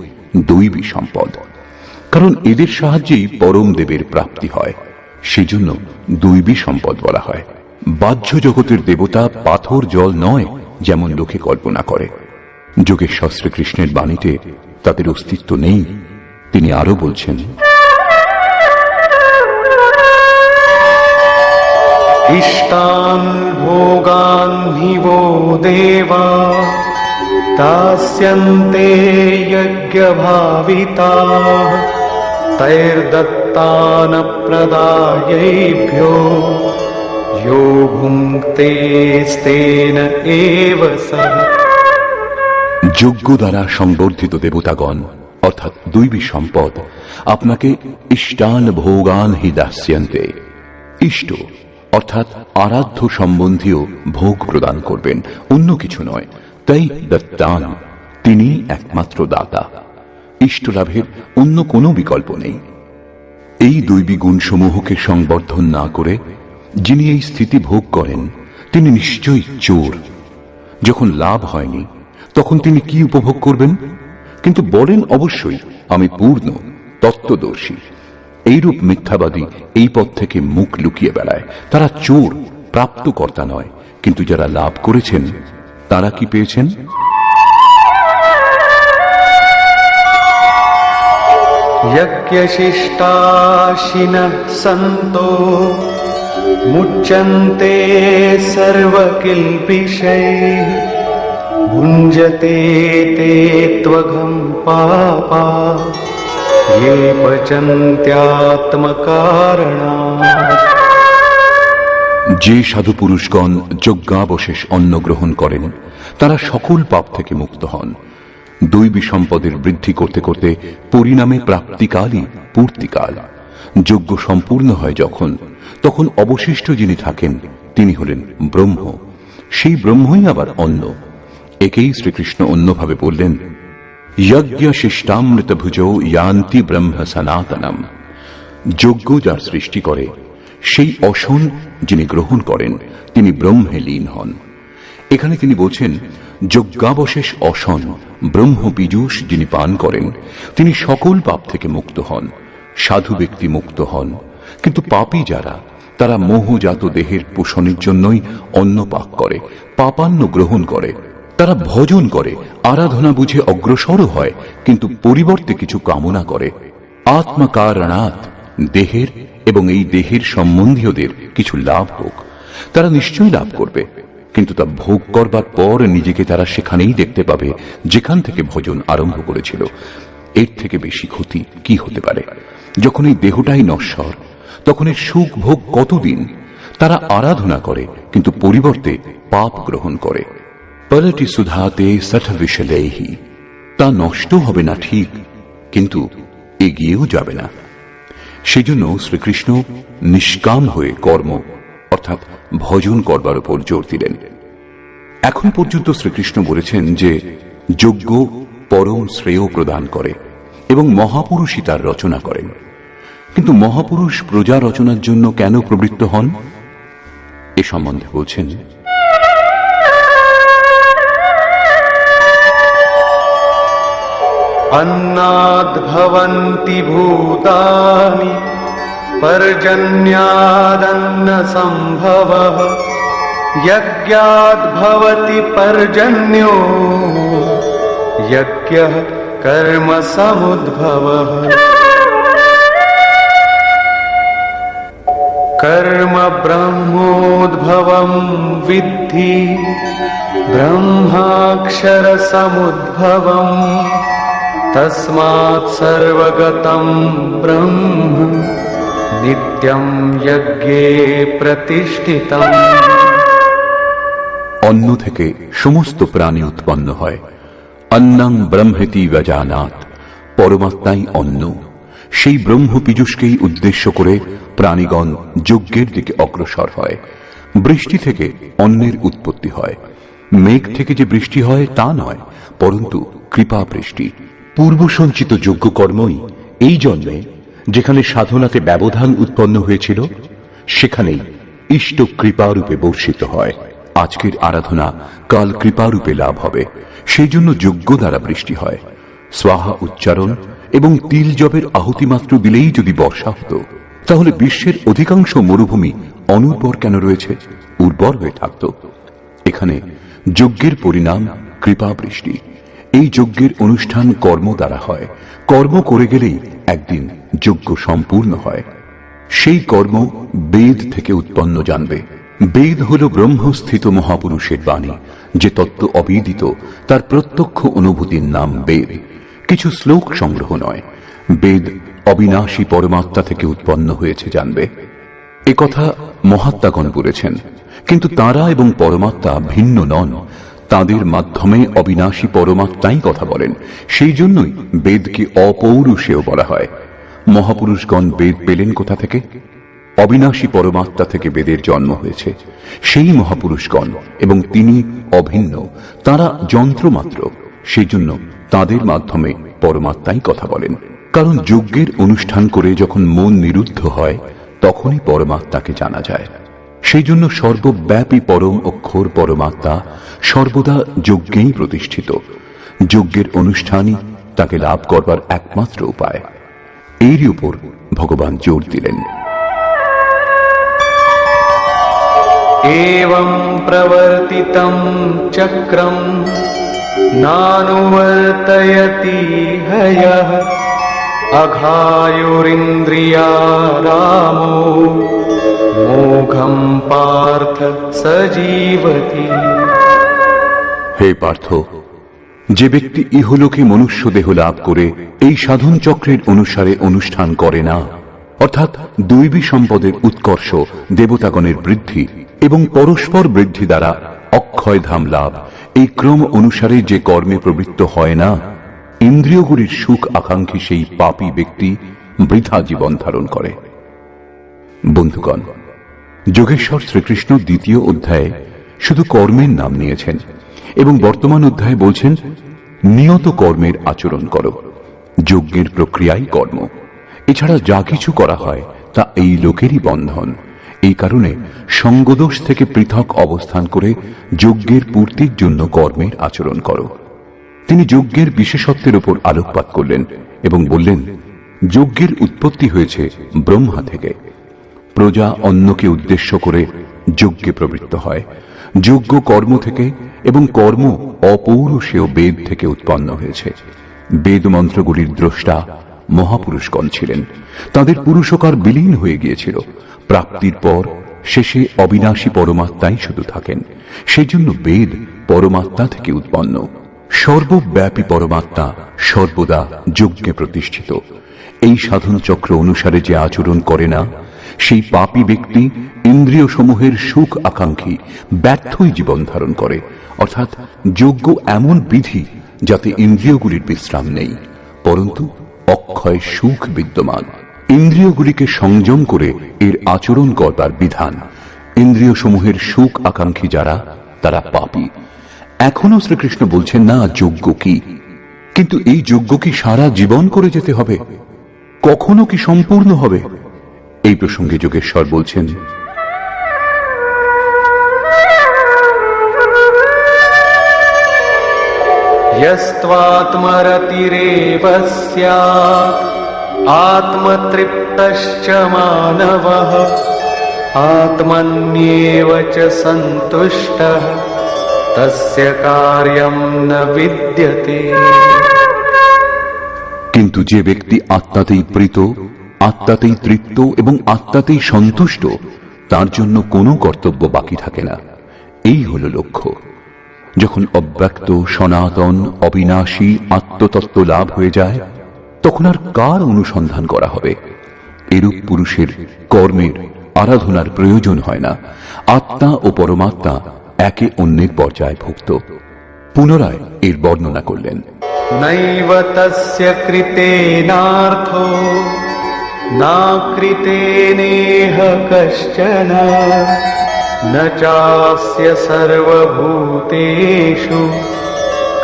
S1: দৈবী সম্পদ। কারণ এদের সাহায্যেই পরম দেবের প্রাপ্তি হয়, সেজন্য দৈবী সম্পদ বলা হয়। বাহ্য জগতের দেবতা পাথর জল নয়, যেমন লোকে কল্পনা করে। যোগেশ্বর শ্রীকৃষ্ণের বাণীতে তাদের অস্তিত্ব নেই। তিনি আরো বলছেন,
S2: इष्टान् भोगान् हि वो देवा दास्यन्ते यज्ञभाविताः तैर्दत्तानप्रदायैभ्यो यो भुङ्क्तेस्तेन एव सः।
S1: যজ্ঞ দ্বারা সংবর্ধিত দেবতাগণ অর্থাৎ দৈবী সম্পদ আপনাকে ইষ্টান ভোগান হি দাস্যন্তে, ইষ্ট অর্থাৎ আরাধ্য সম্বন্ধীয় ভোগ প্রদান করবেন, অন্য কিছু নয়। তাই দত্তান, তিনি একমাত্র দাতা। ইষ্ট লাভের অন্য কোনো বিকল্প নেই। এই দৈবী গুণসমূহকে সংবর্ধন না করে যিনি এই স্থিতি ভোগ করেন, তিনি নিশ্চয়ই চোর। যখন লাভ হয়নি তখন তিনি কি উপভোগ করবেন? কিন্তু বলেন অবশ্যই, আমি পূর্ণ তত্ত্বদর্শী। এইরূপ মিথ্যাবাদী এই পথ থেকে মুখ লুকিয়ে বেড়ায়। তারা চোর, প্রাপ্তকর্তা নয়। কিন্তু যারা লাভ করেছেন তারা কি পেয়েছেন?
S2: यज्ञशिष्टाशिनः सन्तो मुच्यन्ते सर्वकिल्बिषैः भुञ्जते ते त्वघं पापा ये पचन्त्यात्मकारणात्।
S1: যে সাধু পুরুষগণ যজ্ঞাবশেষ অন্ন গ্রহণ করেন তারা সকল পাপ থেকে মুক্ত হন। দৈবী সম্পদের বৃদ্ধি করতে করতে পরিণামে প্রাপ্তিকালই পূর্তিকাল। যজ্ঞ সম্পূর্ণ হয় যখন, তখন অবশিষ্ট যিনি থাকেন তিনি হলেন ব্রহ্ম। সেই ব্রহ্মই আবার অন্ন। একেই শ্রীকৃষ্ণ অন্যভাবে বললেন, যজ্ঞ শিষ্টামৃত ভুজৌ ইয়ান্তি ব্রহ্ম সনাতনম। যজ্ঞ যার সৃষ্টি করে, সেই অসন যিনি গ্রহণ করেন তিনি ব্রহ্মে লীন হন। এখানে তিনি বলছেন, যজ্ঞাবশেষ অসন ব্রহ্ম বীজুষ যিনি পান করেন তিনি সকল পাপ থেকে মুক্ত হন। সাধু ব্যক্তি মুক্ত হন, কিন্তু পাপী যারা, তারা মোহজাত দেহের পোষণের জন্যই অন্ন পাক করে, পাপান্ন গ্রহণ করে। তারা ভজন করে, আরাধনা বুঝে অগ্রসরও হয়, কিন্তু পরিবর্তে কিছু কামনা করে। আত্মকারণাৎ, দেহের এবং এই দেহের সম্বন্ধীয়দের কিছু লাভ হোক। তারা নিশ্চয়ই লাভ করবে, কিন্তু তা ভোগ করবার পর নিজেকে তারা সেখানেই দেখতে পাবে যেখান থেকে ভজন আরম্ভ করেছিল। এর থেকে বেশি ক্ষতি কি হতে পারে? যখন এই দেহটাই নশ্বর, তখন এর সুখ ভোগ কতদিন? তারা আরাধনা করে, কিন্তু পরিবর্তে পাপ গ্রহণ করে। পলটি সুধাতে সঠ বিশলেহি, তা নষ্ট হবে না ঠিক, কিন্তু এগিয়েও যাবে না। সেজন্য শ্রীকৃষ্ণ নিষ্কাম হয়ে কর্ম অর্থাৎ ভজন করবার উপর জোর দিলেন। এখন পর্যন্ত শ্রীকৃষ্ণ বলেছেন যে যজ্ঞ পরম শ্রেয় প্রদান করে এবং মহাপুরুষই তার রচনা করেন। কিন্তু মহাপুরুষ প্রজা রচনার জন্য কেন প্রবৃত্ত হন এ সম্বন্ধে বলছেন,
S2: अन्नाद् भवन्ति भूतानि पर्जन्यादन्न सम्भवः यज्ञाद् भवति पर्जन्यो यज्ञः कर्म समुद्भवः कर्म ब्रह्मोद्भवं विद्धि ब्रह्माक्षर समुद्भवम् तस्मात् सर्वगतं ब्रह्म नित्यं यज्ञे प्रतिष्ठितम्।
S1: অন্ন থেকে সমস্ত প্রাণী উৎপন্ন হয়। অন্নং ব্রহ্মেতি ব্যজানাৎ, পরমাত্মাই অন্ন। সেই ব্রহ্ম পীযূষকেই উদ্দেশ্য করে প্রাণীগণ যজ্ঞের দিকে অগ্রসর হয়। বৃষ্টি থেকে অন্নের উৎপত্তি হয়। মেঘ থেকে যে বৃষ্টি হয় তা নয়, পরন্তু কৃপা বৃষ্টি। পূর্ব সঞ্চিত যজ্ঞ কর্মই এই জন্মে যেখানে সাধনাতে ব্যবধান উৎপন্ন হয়েছিল সেখানেই ইষ্ট কৃপারূপে বর্ষিত হয়। আজকের আরাধনা কাল কৃপারূপে লাভ হবে, সেই জন্য যজ্ঞ দ্বারা বৃষ্টি হয়। স্বাহা উচ্চারণ এবং তিল জবের আহুতি মাত্র দিলেই যদি বর্ষা হতো, তাহলে বিশ্বের অধিকাংশ মরুভূমি অনুর্বর কেন রয়েছে, উর্বর হয়ে থাকত। এখানে যজ্ঞের পরিণাম কৃপা বৃষ্টি। এই যজ্ঞের অনুষ্ঠান কর্ম দ্বারা হয়। কর্ম করে গেলেই একদিন যজ্ঞ সম্পূর্ণ হয়। সেই কর্ম বেদ থেকে উৎপন্ন জানবে। বেদ হল ব্রহ্মস্থিত মহাপুরুষের বাণী। যে তত্ত্ব অবিদিত তার প্রত্যক্ষ অনুভূতির নাম বেদ, কিছু শ্লোক সংগ্রহ নয়। বেদ অবিনাশী পরমাত্মা থেকে উৎপন্ন হয়েছে জানবে। এ কথা মহাত্মাগণ বলেছেন, কিন্তু তাঁরা এবং পরমাত্মা ভিন্ন নন। তাদের মাধ্যমে অবিনাশী পরমাত্মাই কথা বলেন। সেই জন্যই বেদকে অপৌরুষেয় বলা হয়। মহাপুরুষগণ বেদ পেলেন কোথা থেকে? অবিনাশী পরমাত্মা থেকে বেদের জন্ম হয়েছে। সেই মহাপুরুষগণ এবং তিনি অভিন্ন, তারা যন্ত্রমাত্র। সেই জন্য তাদের মাধ্যমে পরমাত্মাই কথা বলেন। কারণ যজ্ঞের অনুষ্ঠান করে যখন মন নিরুদ্ধ হয় তখনই পরমাত্মাকে জানা যায়। সেই জন্য সর্বব্যাপী পরম অক্ষর পরমাত্মা সর্বদা যজ্ঞেই প্রতিষ্ঠিত। যজ্ঞের অনুষ্ঠানই তাকে লাভ করবার একমাত্র উপায়। এরই উপর ভগবান জোর দিলেন।
S2: एवं प्रवर्तितं चक्रं नानुवर्तयति हयः अघायुरिन्द्रियारामो मोघं पार्थ सजीवति।
S1: হে পার্থ, যে ব্যক্তি ইহলোকে মনুষ্য দেহ লাভ করে এই সাধন চক্রের অনুসারে অনুষ্ঠান করে না, অর্থাৎ দৈবী সম্পদের উৎকর্ষ, দেবতাগণের বৃদ্ধি এবং পরস্পর বৃদ্ধি দ্বারা অক্ষয় ধাম লাভ, এই ক্রম অনুসারে যে কর্মে প্রবৃত্ত হয় না, ইন্দ্রিয়গুলির সুখ আকাঙ্ক্ষী সেই পাপী ব্যক্তি বৃথা জীবন ধারণ করে। বন্ধুগণ, যোগেশ্বর শ্রীকৃষ্ণ দ্বিতীয় অধ্যায়ে শুধু কর্মের নাম নিয়েছেন এবং বর্তমান অধ্যায়ে বলছেন নিয়ত কর্মের আচরণ করো। যজ্ঞের প্রক্রিয়াই কর্ম। এছাড়া যা কিছু করা হয় তা এই লোকেরই বন্ধন। এই কারণে সঙ্গদোষ থেকে পৃথক অবস্থান করে যজ্ঞের পূর্তির জন্য কর্মের আচরণ করো। তিনি যজ্ঞের বিশেষত্বের উপর আলোকপাত করলেন এবং বললেন, যজ্ঞের উৎপত্তি হয়েছে ব্রহ্মা থেকে। প্রজা অন্নকে উদ্দেশ্য করে যজ্ঞে প্রবৃত্ত হয়। যজ্ঞ কর্ম থেকে এবং কর্ম অপৌরুষেয় বেদ থেকে উৎপন্ন হয়েছে। বেদ মন্ত্রগুলির দ্রষ্টা মহাপুরুষগণ ছিলেন। তাদের পুরুষকার বিলীন হয়ে গিয়েছিল। প্রাপ্তির পর শেষে অবিনাশী পরমাত্মাই শুধু থাকেন। সেজন্য বেদ পরমাত্মা থেকে উৎপন্ন। সর্বব্যাপী পরমাত্মা সর্বদা যজ্ঞে প্রতিষ্ঠিত। এই সাধন চক্র অনুসারে যে আচরণ করে না, সেই পাপী ব্যক্তি ইন্দ্রিয় সমূহের সুখ আকাঙ্ক্ষী ব্যর্থই জীবন ধারণ করে, অর্থাৎ যজ্ঞ এমন বিধি যাতে ইন্দ্রিয়গুলির বিশ্রাম নেই, পরন্তু অক্ষয় সুখ বিদ্যমান। ইন্দ্রিয়গুলিকে সংযম করে এর আচরণ করবার বিধান। ইন্দ্রিয় সমূহের সুখ আকাঙ্ক্ষী যারা, তারা পাপী। এখনো শ্রীকৃষ্ণ বলছেন না যজ্ঞ কি, কিন্তু এই যজ্ঞ কি সারা জীবন করে যেতে হবে? কখনো কি সম্পূর্ণ হবে? এই প্রসঙ্গে যোগেশ্বর বলছেন,
S2: यस्त्वात्मरतिरेव स्यात् आत्मतृप्तश्च मानवः आत्मन्येव च सन्तुष्टः तस्य कार्यं न विद्यते।
S1: কিন্তু যে ব্যক্তি আত্মাতেই প্রীত, আত্মাতেই তৃপ্ত এবং আত্মাতেই সন্তুষ্ট, তার জন্য কোনো কর্তব্য বাকি থাকে না। এই হল লক্ষ্য। যখন অব্যক্ত, সনাতন, অবিনাশী আত্মতত্ত্ব লাভ হয়ে যায়, তখন আর কার অনুসন্ধান করা হবে? এরূপ পুরুষের কর্মের, আরাধনার প্রয়োজন হয় না। আত্মা ও পরমাত্মা একে অন্যের পর্যায়ভুক্ত। পুনরায় এর বর্ণনা করলেন,
S2: नैव तस्य कृतेनार्थो नाकृतेनेह कश्चन न चास्य सर्वभूतेषु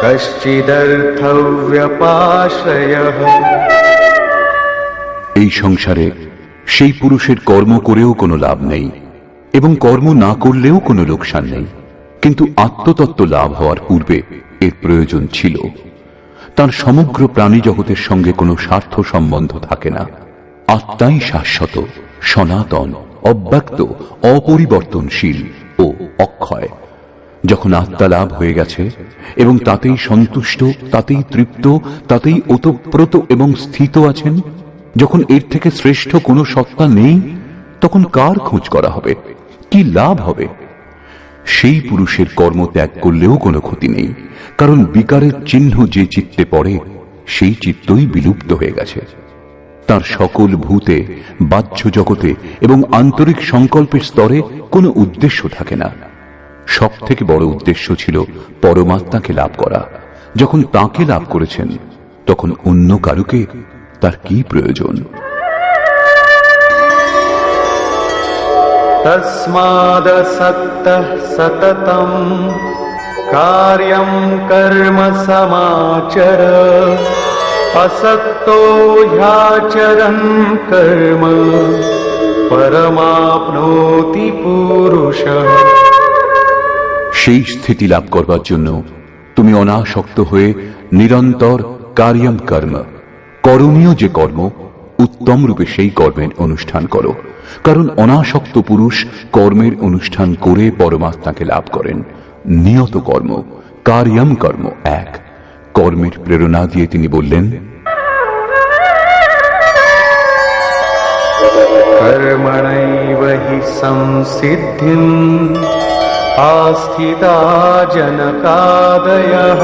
S2: कश्चिदर्थव्यपाश्रयः।
S1: এই সংসারে সেই পুরুষের কর্ম করেও কোনো লাভ নেই এবং কর্ম না করলেও কোনো লোকসান নেই, কিন্তু আত্মতত্ত্ব লাভ হওয়ার পূর্বে এর প্রয়োজন ছিল। তার সমগ্র প্রাণী জগতের সঙ্গে কোনো স্বার্থ সম্বন্ধ থাকে না। আত্মাই শাশ্বত, সনাতন, অব্যক্ত, অপরিবর্তনশীল ও অক্ষয়। যখন আত্মা লাভ হয়ে গেছে এবং তাতেই সন্তুষ্ট, তাতেই তৃপ্ত, তাতেই ওতপ্রোত এবং স্থিত আছেন, যখন এর থেকে শ্রেষ্ঠ কোনো সত্তা নেই, তখন কার খোঁজ করা হবে? কি লাভ হবে? সেই পুরুষের কর্ম ত্যাগ করলেও কোনো ক্ষতি নেই, কারণ বিকারের চিহ্ন যে চিত্তে পড়ে সেই চিত্তই বিলুপ্ত হয়ে গেছে। তার সকল ভূতে, বাহ্য জগতে এবং আন্তরিক সংকল্পের স্তরে কোনো উদ্দেশ্য থাকে না। সব থেকে বড় উদ্দেশ্য ছিল পরমাত্মাকে লাভ করা। যখন তাকে লাভ করেছেন, তখন অন্য কারুকে তার কি প্রয়োজন?
S2: तस्मादसक्तः सततं कार्यं कर्म समाचर असक्तो ह्याचरन् कर्म परमाप्नोति पुरुषः।
S1: সেই স্থিতি লাভ করবার জন্য তুমি অনাসক্ত হয়ে নিরন্তর কার্যম কর্ম, করণীয় যে কর্ম, উত্তম রূপে সেই কর্মের অনুষ্ঠান করো। কারণ অনাসক্ত পুরুষ কর্মের অনুষ্ঠান করে পরমাত্মাকে লাভ করেন। নিয়ত কর্ম, কার্যম কর্ম এক। কর্মের প্রেরণা দিয়ে তিনি বললেন,
S2: कर्मणैव हि संसिद्धिम् आस्थिता जनकादयः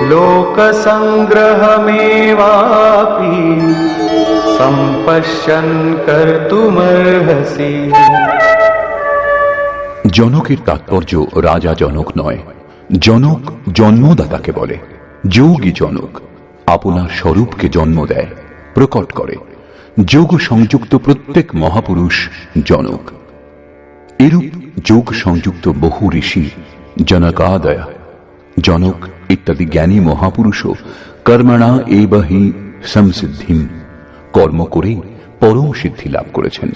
S2: लोकसंग्रहमेवापि सम्पश्यन् कर्तुमर्हसि।
S1: জনকের তাৎপর্য রাজা জনক নয়। জনক জন্মদাতাকে বলে। যোগী জনক আপনার স্বরূপকে জন্ম দেয়, প্রকট করে। যোগ সংযুক্ত প্রত্যেক মহাপুরুষ জনক। এরূপ যোগ সংযুক্ত বহু ঋষি জনকাদয়, জনক ইত্যাদি জ্ঞানী মহাপুরুষও কর্মণা এব হি সংসিদ্ধিম, কর্ম করেই পরম সিদ্ধি লাভ করেছেন।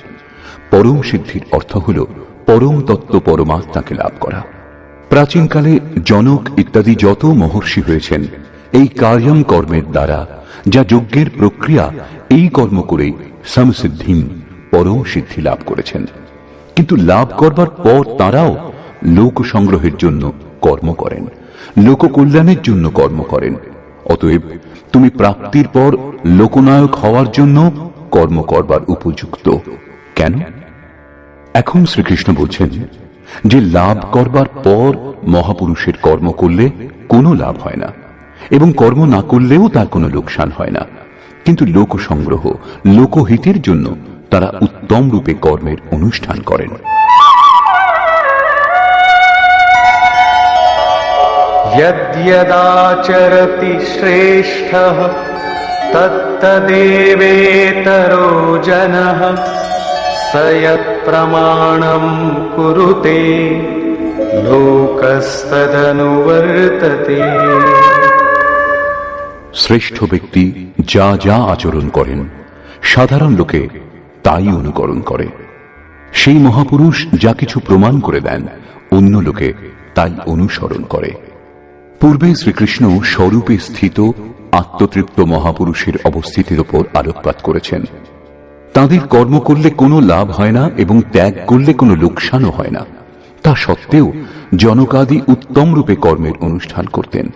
S1: পরম সিদ্ধির অর্থ হল পরম তত্ত্ব পরমাত্মাকে লাভ করা। প্রাচীনকালে জনক ইত্যাদি যত মহর্ষি হয়েছেন, এই কার্যম কর্মের দ্বারা, যা যজ্ঞের প্রক্রিয়া, এই কর্ম করেই সমসিদ্ধিম, পরম সিদ্ধি লাভ করেছেন। কিন্তু লাভ করবার পর তারাও লোক সংগ্রহের জন্য কর্ম করেন, লোক কল্যাণের জন্য কর্ম করেন। অতএব তুমি প্রাপ্তির পর লোকনায়ক হওয়ার জন্য কর্ম করবার উপযুক্ত। কেন? এখন শ্রীকৃষ্ণ বলছেন যে লাভ করবার পর মহাপুরুষের কর্ম করলে কোনো লাভ হয় না এবং কর্ম না করলেও তার কোনো লোকসান হয় না। কিন্তু লোক সংগ্রহ, লোকহিতের জন্য তারা উত্তম রূপে কর্মের অনুষ্ঠান করেন।
S2: यद्यदाचरति श्रेष्ठः तत्तदेवेतरो जनः स यत्प्रमाणं कुरुते लोकस्तदनुवर्तते।
S1: শ্রেষ্ঠ ব্যক্তি যা যা আচরণ করেন সাধারণ লোকে তাই অনুকরণ করে। সেই মহাপুরুষ যা কিছু প্রমাণ করে দেন অন্য লোকে তাই অনুসরণ করে। পূর্বে শ্রীকৃষ্ণ স্বরূপে স্থিত আত্মতৃপ্ত মহাপুরুষের অবস্থিতির উপর আলোকপাত করেছেন। তাদের কর্ম করলে কোনো লাভ হয় না এবং ত্যাগ করলে কোনো লোকসানও হয় না। তা সত্ত্বেও জনকাদি উত্তম রূপে কর্মের অনুষ্ঠান করতেন।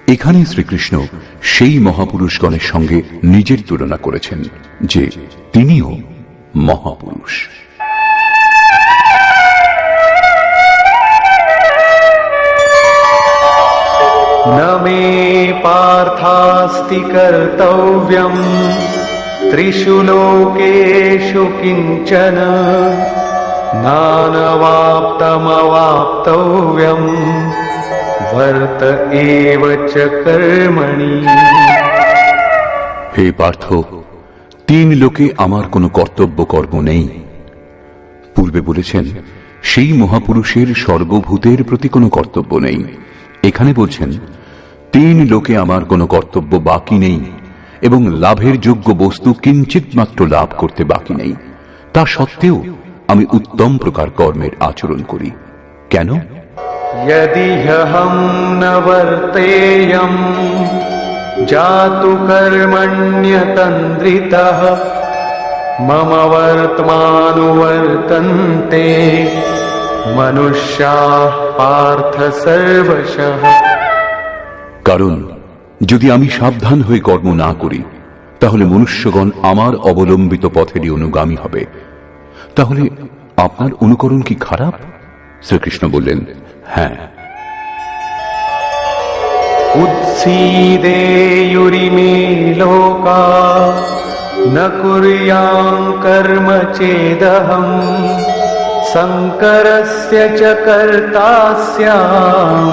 S1: এখানে শ্রীকৃষ্ণ সেই মহাপুরুষগণের সঙ্গে নিজের তুলনা করেছেন যে তিনিও মহাপুরুষ।
S2: न मे पार्थास्ति कर्तव्यम् त्रिषु लोकेषु किञ्चन नानवाप्तमवाप्तव्यम् वर्त एव च कर्मणि।
S1: হে পার্থ, তিন লোকে আমার কোনো কর্তব্য কর্ম নেই। পূর্বে বলেছেন সেই মহাপুরুষের সর্বভূতের প্রতি কোনো কর্তব্য নেই। এখানে বলছেন তিন লোকে আমার কোনো কর্তব্য বাকি নেই এবং লাভের যোগ্য বস্তু কিঞ্চিত মাত্র লাভ করতে বাকি নেই। তা সত্ত্বেও আমি উত্তম প্রকার কর্মের আচরণ করি। কেন?
S2: यदि ह्यहं न वर्तेयम् जातु कर्मण्यतन्द्रितः मम वर्त्मानुवर्तन्ते मनुष्याः पार्थ सर्वशः।
S1: কারণ যদি আমি সাবধান হয়ে কর্ম না করি তাহলে মনুষ্যগণ আমার অবলম্বিত পথেরই অনুগামী হবে। তাহলে আপনার অনুকরণ কি খারাপ? শ্রীকৃষ্ণ বললেন, হ্যাঁ।
S2: उत्सीदेयुरिमे लोका न कुर्यां कर्म चेदहम् शङ्करस्य च कर्ता स्याम्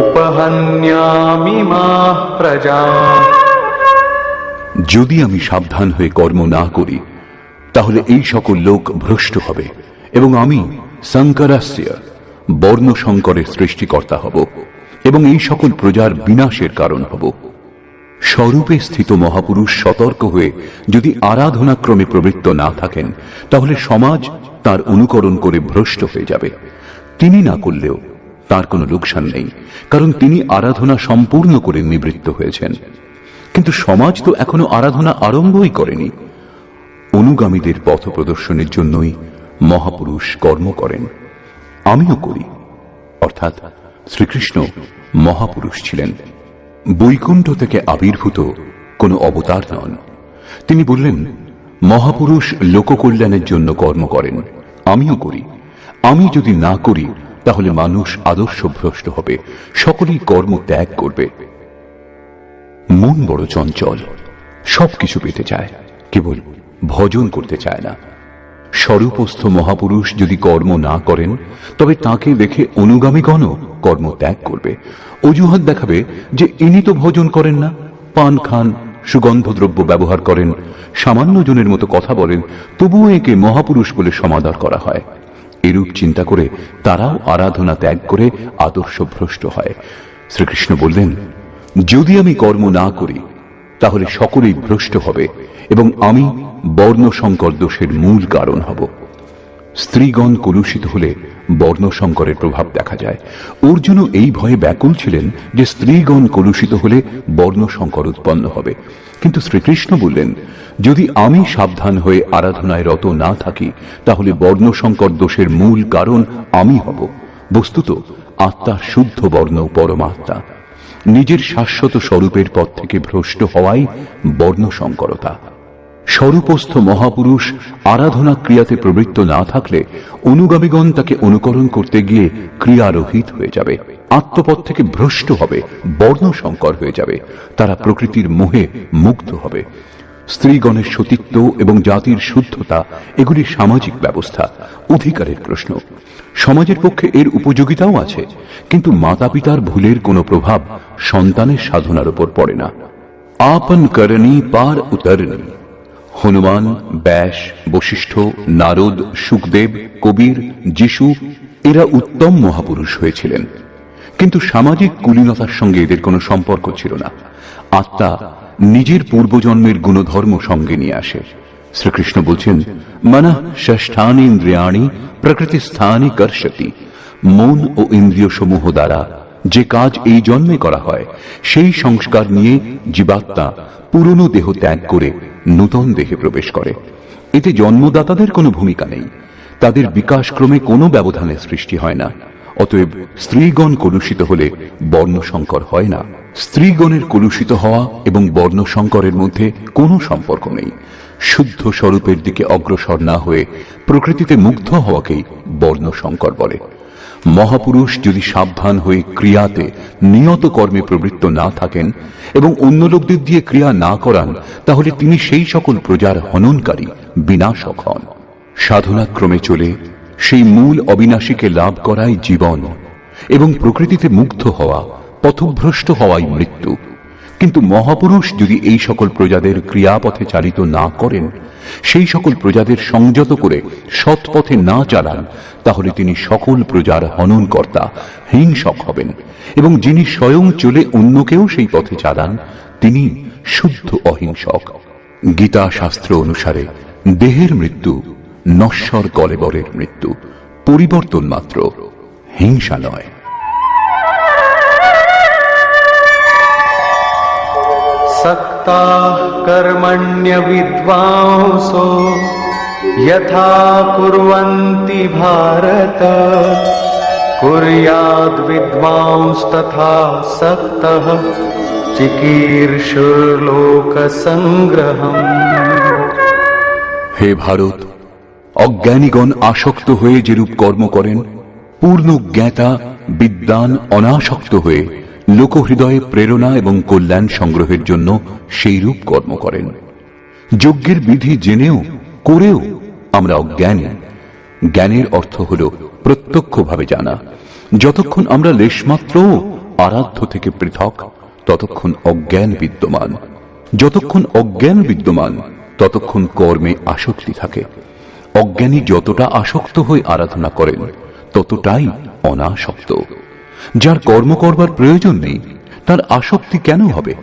S2: उपहन्यामि माः प्रजाः।
S1: যদি আমি সাবধান হয়ে কর্ম না করি তাহলে এই সকল লোক ভ্রষ্ট হবে এবং আমি শঙ্করাস্য বর্ণ সংকরের সৃষ্টিকর্তা হব এবং এই সকল প্রজার বিনাশের কারণ হব। স্বরূপে স্থিত মহাপুরুষ সতর্ক হয়ে যদি আরাধনাক্রমে প্রবৃত্ত না থাকেন তাহলে সমাজ তার অনুকরণ করে ভ্রষ্ট হয়ে যাবে। তিনি না করলেও তার কোনো লোকসান নেই, কারণ তিনি আরাধনা সম্পূর্ণ করে নিবৃত্ত হয়েছেন। কিন্তু সমাজ তো এখনো আরাধনা আরম্ভই করেনি। অনুগামীদের পথ প্রদর্শনের জন্যই মহাপুরুষ কর্ম করেন। আমিও করি। অর্থাৎ শ্রীকৃষ্ণ মহাপুরুষ ছিলেন, বৈকুণ্ঠ থেকে আবির্ভূত কোনো অবতার নন। তিনি বললেন মহাপুরুষ লোককল্যাণের জন্য কর্ম করেন, আমিও করি। আমি যদি না করি তাহলে মানুষ আদর্শভ্রষ্ট হবে, সকলেই কর্ম ত্যাগ করবে। মন বড় চঞ্চল, সবকিছু পেতে চায়, কেবল ভজন করতে চায় না। স্বরূপস্থ মহাপুরুষ যদি কর্ম না করেন তবে তাকে দেখে অনুগামীগণও কর্ম ত্যাগ করবে। অজুহাত দেখাবে যে ইনি তো ভজন করেন না, পান খান, সুগন্ধদ্রব্য ব্যবহার করেন, সামান্য জনের মতো কথা বলেন, তবুও একে মহাপুরুষ বলে সমাদর করা হয়। এরূপ চিন্তা করে তারাও আরাধনা ত্যাগ করে আদর্শভ্রষ্ট হয়। শ্রীকৃষ্ণ বললেন যদি আমি কর্ম না করি তাহলে সকলেই ভ্রষ্ট হবে এবং আমি বর্ণসংকর দোষের মূল কারণ হব। স্ত্রীগণ কলুষিত হলে বর্ণসংকরের প্রভাব দেখা যায়। অর্জুন এই ভয়ে ব্যাকুল ছিলেন যে স্ত্রীগণ কলুষিত হলে বর্ণসংকর উৎপন্ন হবে। কিন্তু শ্রীকৃষ্ণ বললেন যদি আমি সাবধান হয়ে আরাধনায় রত না থাকি তাহলে বর্ণসংকর দোষের মূল কারণ আমি হব। বস্তুত আত্মা শুদ্ধ বর্ণ পরমাত্মা। নিজের শাশ্বত স্বরূপের পথ থেকে ভ্রষ্ট হওয়াই বর্ণসংকরতা। স্বরূপস্থ মহাপুরুষ আরাধনা ক্রিয়াতে প্রবৃত্ত না থাকলে অনুগামীগণ তাকে অনুকরণ করতে গিয়ে ক্রিয়ারহিত হয়ে যাবে, আত্মপথ থেকে ভ্রষ্ট হবে, বর্ণসংকর হয়ে যাবে। তারা প্রকৃতির মোহে মুগ্ধ হবে। স্ত্রীগণের সতীত্ব এবং জাতির শুদ্ধতা এগুলি সামাজিক ব্যবস্থা, অধিকারের প্রশ্ন। সমাজের পক্ষে এর উপযোগিতাও আছে, কিন্তু মাতা পিতার ভুলের কোনো প্রভাব সন্তানের সাধনার উপর পড়ে না। আপন করণী পার উতরণী। হনুমান, ব্যাস, বশিষ্ঠ, নারদ, সুখদেব, কবির, যিশু এরা উত্তম মহাপুরুষ হয়েছিলেন, কিন্তু সামাজিক কুলীনতার সঙ্গে এদের কোনো সম্পর্ক ছিল না। আত্মা নিজের পূর্বজন্মের গুণধর্ম সঙ্গে নিয়ে আসে। শ্রীকৃষ্ণ বলছেন, মনঃ ষষ্ঠানি ইন্দ্রিয়াণি প্রকৃতি স্থানে কর্ষতি। মন ও ইন্দ্রিয় সমূহ দ্বারা যে কাজ এই জন্মে করা হয়, সেই সংস্কার নিয়ে জীবাত্মা পুরনো দেহ ত্যাগ করে নূতন দেহে প্রবেশ করে। এতে জন্মদাতাদের কোনো ভূমিকা নেই, তাদের বিকাশক্রমে কোনো ব্যবধানের সৃষ্টি হয় না। অতএব স্ত্রীগণ কলুষিত হলে বর্ণসংকর হয় না। স্ত্রীগণের কলুষিত হওয়া এবং বর্ণসংকরের মধ্যে কোনো সম্পর্ক নেই। শুদ্ধ স্বরূপের দিকে অগ্রসর না হয়ে প্রকৃতিতে মুগ্ধ হওয়াকেই বর্ণসংকর বলে। মহাপুরুষ যদি সাবধান হয়ে ক্রিয়াতে নিয়ত কর্মে প্রবৃত্ত না থাকেন এবং অন্য লোকদের দিয়ে ক্রিয়া না করান, তাহলে তিনি সেই সকল প্রজার হননকারী, বিনাশক হন। সাধনাক্রমে চলে সেই মূল অবিনাশীকে লাভ করাই জীবন, এবং প্রকৃতিতে মুগ্ধ হওয়া, পথভ্রষ্ট হওয়াই মৃত্যু। কিন্তু মহাপুরুষ যদি এই সকল প্রজাদের ক্রিয়াপথে চালিত না করেন, সেই সকল প্রজাদের সংযত করে সৎ পথে না চালান, তাহলে তিনি সকল প্রজার হননকর্তা, হিংসক হবেন। এবং যিনি স্বয়ং চলে অন্যকেও সেই পথে চালান, তিনি শুদ্ধ অহিংসক। গীতা শাস্ত্র অনুসারে দেহের মৃত্যু নশ্বর কলেবরের মৃত্যু, পরিবর্তন মাত্র, হিংসা নয়।
S2: सक्ताः कर्मण्य विद्वांसो यथा कुर्वन्ति भारत कुर्याद् विद्वांस्तथा सक्तः चिकीर्षुर्लोकसंग्रहम्।
S1: হে ভারত, অজ্ঞানীগণ আসক্ত হয়ে যেরূপ কর্ম করেন, পূর্ণ জ্ঞাতা বিদ্বান অনাসক্ত হয়ে লোকহৃদয়ে প্রেরণা এবং কল্যাণ সংগ্রহের জন্য সেই রূপ কর্ম করেন। যজ্ঞের বিধি জেনেও করেও আমরা অজ্ঞানী। জ্ঞানের অর্থ হল প্রত্যক্ষভাবে জানা। যতক্ষণ আমরা লেশমাত্র আরাধ্য থেকে পৃথক, ততক্ষণ অজ্ঞান বিদ্যমান। যতক্ষণ অজ্ঞান বিদ্যমান, ততক্ষণ কর্মে আসক্তি থাকে। অজ্ঞানী যতটা আসক্ত হয়ে আরাধনা করেন, ততটাই অনাসক্ত। যার কর্ম করবার প্রয়োজন নেই, তার আসক্তি কেন হবে?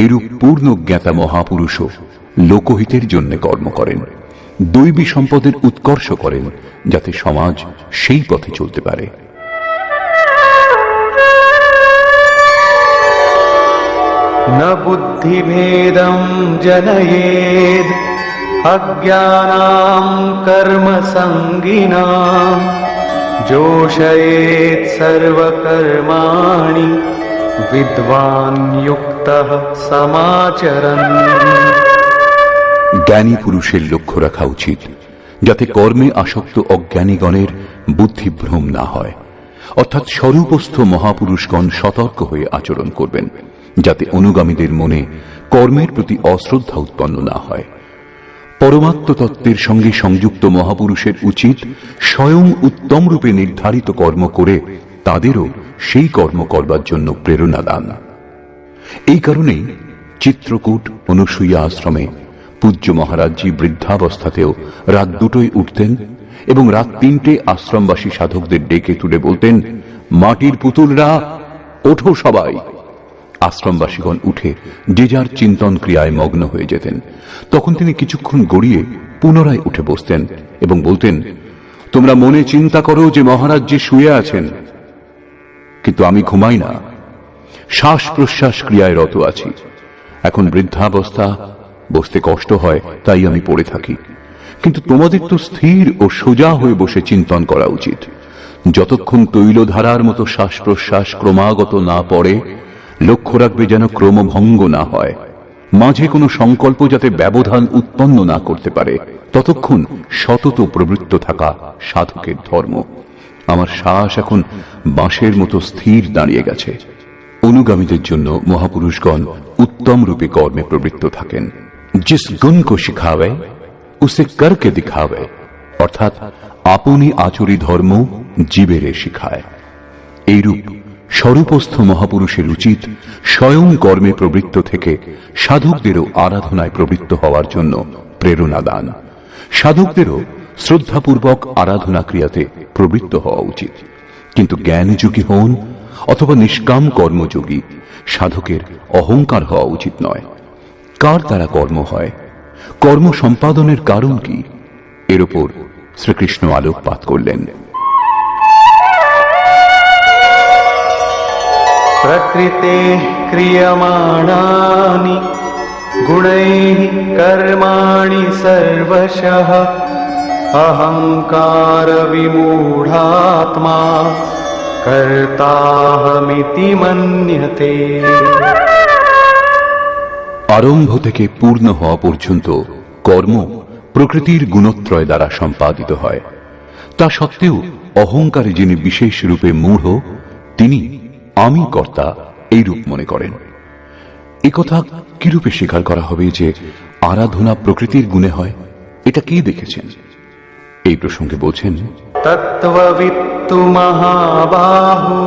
S1: এরূপ পূর্ণ জ্ঞাতা মহাপুরুষও লোকহিতের জন্য কর্ম করেন, দৈবী সম্পদের উৎকর্ষ করেন, যাতে সমাজ সেই পথে চলতে পারে।
S2: न बुद्धिभेदं जनयेद् अज्ञानां कर्मसङ्गिनां जोषयेत् सर्वकर्माणि विद्वान् युक्तः समाचरन्।
S1: জ্ঞানী পুরুষের লক্ষ্য রাখা উচিত যাতে কর্মে আসক্ত অজ্ঞানীগণের বুদ্ধিভ্রম না হয়, অর্থাৎ স্বরূপস্থ মহাপুরুষগণ সতর্ক হয়ে আচরণ করবেন, যাতে অনুগামীদের মনে কর্মের প্রতি অশ্রদ্ধা উৎপন্ন না হয়। পরমাত্ম তত্ত্বের সঙ্গে সংযুক্ত মহাপুরুষের উচিত স্বয়ং উত্তম রূপে নির্ধারিত কর্ম করে তাদেরও সেই কর্ম করবার জন্য প্রেরণা দান। এই কারণেই চিত্রকূট অনুসূয়া আশ্রমে পূজ্য মহারাজজি বৃদ্ধাবস্থাতেও রাত 2টোয় উঠতেন এবং রাত 3টে আশ্রমবাসী সাধকদের ডেকে তুলে বলতেন, মাটির পুতুলরা ওঠো সবাই। আশ্রমবাসীগণ উঠে যে যার চিন্তন ক্রিয়ায় মগ্ন হয়ে যেতেন। তখন তিনি কিছুক্ষণ গড়িয়ে পুনরায় উঠে বসতেন এবং বলতেন, তোমরা মনে চিন্তা করো যে মহারাজ যে শুয়ে আছেন, কিন্তু আমি ঘুমাই না, শ্বাস প্রশ্বাস ক্রিয়ায় রত আছি। এখন বৃদ্ধাবস্থা, বসতে কষ্ট হয়, তাই আমি পড়ে থাকি। কিন্তু তোমাদের তো স্থির ও সোজা হয়ে বসে চিন্তন করা উচিত। যতক্ষণ তৈলধারার মতো শ্বাস প্রশ্বাস ক্রমাগত না পড়ে, লক্ষ্য রাখবে যেন ক্রমভঙ্গ না হয়, মাঝে কোনো সংকল্প যাতে ব্যবধান উৎপন্ন না করতে পারে, ততক্ষণ সতত প্রবৃত্ত থাকা সাধকের ধর্ম। আমার শ্বাস এখন বাঁশের মতো স্থির দাঁড়িয়ে গেছে। অনুগামীদের জন্য মহাপুরুষগণ উত্তম রূপে কর্মে প্রবৃত্ত থাকেন। जिस गुण को शिखावे उसे करके दिखावे, অর্থাৎ আপনি আচরি ধর্ম জীবেরে শিখায়। এইরূপ স্বরূপস্থ মহাপুরুষের উচিত স্বয়ং কর্মে প্রবৃত্ত থেকে সাধকদেরও আরাধনায় প্রবৃত্ত হওয়ার জন্য প্রেরণা দান। সাধকদেরও শ্রদ্ধাপূর্বক আরাধনা ক্রিয়াতে প্রবৃত্ত হওয়া উচিত। কিন্তু জ্ঞানযোগী হন অথবা নিষ্কাম কর্মযোগী সাধকের অহংকার হওয়া উচিত নয়। কার দ্বারা কর্ম হয়, কর্ম সম্পাদনের কারণ কি, এর উপর শ্রীকৃষ্ণ আলোকপাত করলেন।
S2: প্রকৃতে ক্রিয়মাণানি গুণৈঃ কর্মাণি সর্বশঃ অহংকার বিমূঢ়াত্মা কর্তাহমিতি মন্যতে।
S1: আরম্ভ থেকে পূর্ণ হওয়া পর্যন্ত কর্ম প্রকৃতির গুণত্রয় দ্বারা সম্পাদিত হয়। তা সত্ত্বেও অহংকারে যিনি বিশেষ রূপে মূঢ়, তিনি আমি কর্তা এই রূপ মনে করেন। একথা কিরূপে স্বীকার করা হবে যে আরাধনা প্রকৃতির গুণে হয়? এটা কি দেখেছেন? এই প্রসঙ্গে বলছেন,
S2: তত্ত্ববিত্তু মহাবাহো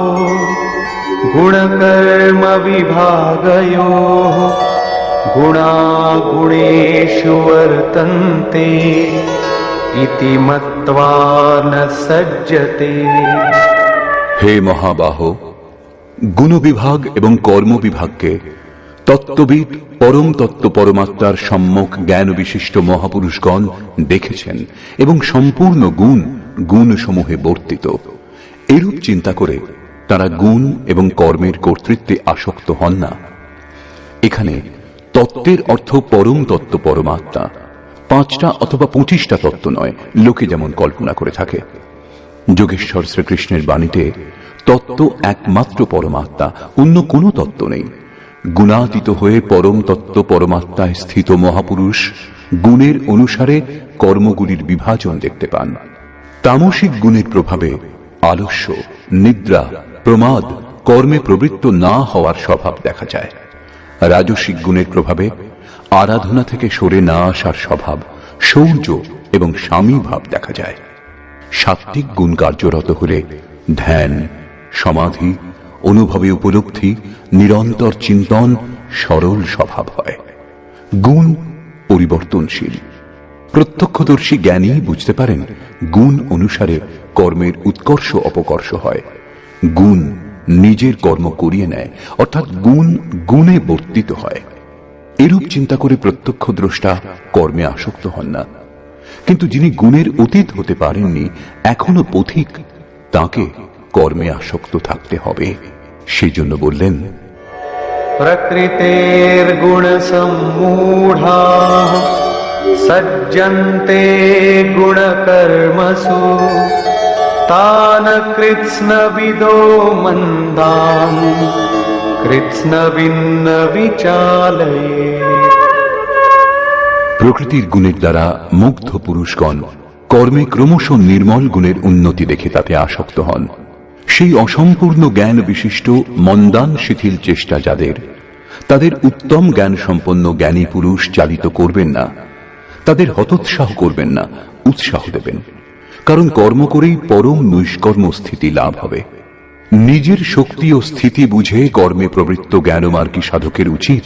S2: গুণকর্ম বিভাগয়োঃ গুণাগুণেষু বর্তন্তে ইতি মত্ত্বা ন সজ্জতে।
S1: হে মহাবাহ, গুণবিভাগ এবং কর্মবিভাগকে তত্ত্ববিদ পরম তত্ত্ব পরমাত্মার সম্যক জ্ঞান বিশিষ্ট মহাপুরুষগণ দেখেছেন এবং সম্পূর্ণ গুণসমূহে বর্তিত। এরূপ চিন্তা করে তারা গুণ এবং কর্মের কর্তৃত্বে আসক্ত হন না। এখানে তত্ত্বের অর্থ পরম তত্ত্ব পরমাত্মা, 5টা অথবা 25টা তত্ত্ব নয়, লোকে যেমন কল্পনা করে থাকে। যোগেশ্বর শ্রীকৃষ্ণের বাণীতে তত্ত্ব একমাত্র পরমাত্মা, অন্য কোনো তত্ত্ব নেই। গুণাতীত হয়ে পরম তত্ত্ব পরমাত্মায় স্থিত মহাপুরুষ গুণের অনুসারে কর্মগুলির বিভাজন দেখতে পান। তামসিক গুণের প্রভাবে আলস্য, নিদ্রা, প্রমাদ, কর্মে প্রবৃত্ত না হওয়ার স্বভাব দেখা যায়। রাজসিক গুণের প্রভাবে আরাধনা থেকে সরে না আসার স্বভাব, শৌর্য এবং স্বামী ভাব দেখা যায়। সাত্ত্বিক গুণ কার্যরত হলে ধ্যান, সমাধি, অনুভবে উপলব্ধি, নিরন্তর চিন্তন, সরল স্বভাব হয়। গুণ পরিবর্তনশীল। প্রত্যক্ষদর্শী জ্ঞানী বুঝতে পারেন গুণ অনুসারে কর্মের উৎকর্ষ অপকর্ষ হয়। গুণ নিজের কর্ম করিয়ে নেয়, অর্থাৎ গুণে বর্তিত হয়। এরূপ চিন্তা করে প্রত্যক্ষ দ্রষ্টা কর্মে আসক্ত হন না। কিন্তু যিনি গুণের অতীত হতে পারেননি, এখনো পথিক, তাকে কর্মে আসক্ত থাকতে হবে। সেই জন্য বললেন,
S2: প্রকৃতের গুণ সম্মূঢ়াঃ সজ্জন্তে গুণ কর্মসু তান কৃৎস্নবিদো মন্দান কৃৎস্নবিন্ন বিচালয়ে।
S1: প্রকৃতির গুণের দ্বারা মুগ্ধ পুরুষগণ কর্মে ক্রমশ নির্মল গুণের উন্নতি দেখে তাতে আসক্ত হন। সেই অসম্পূর্ণ জ্ঞান বিশিষ্ট মন্দান শিথিল চেষ্টা যাদের, তাদের উত্তম জ্ঞান সম্পন্ন জ্ঞানী পুরুষ চালিত করবেন না, তাদের হতোৎসাহ করবেন না, উৎসাহ দেবেন। কারণ কর্ম করেই পরম নৈষ্কর্ম স্থিতি লাভ হবে। নিজের শক্তি ও স্থিতি বুঝে কর্মে প্রবৃত্ত জ্ঞানমার্গী সাধকের উচিত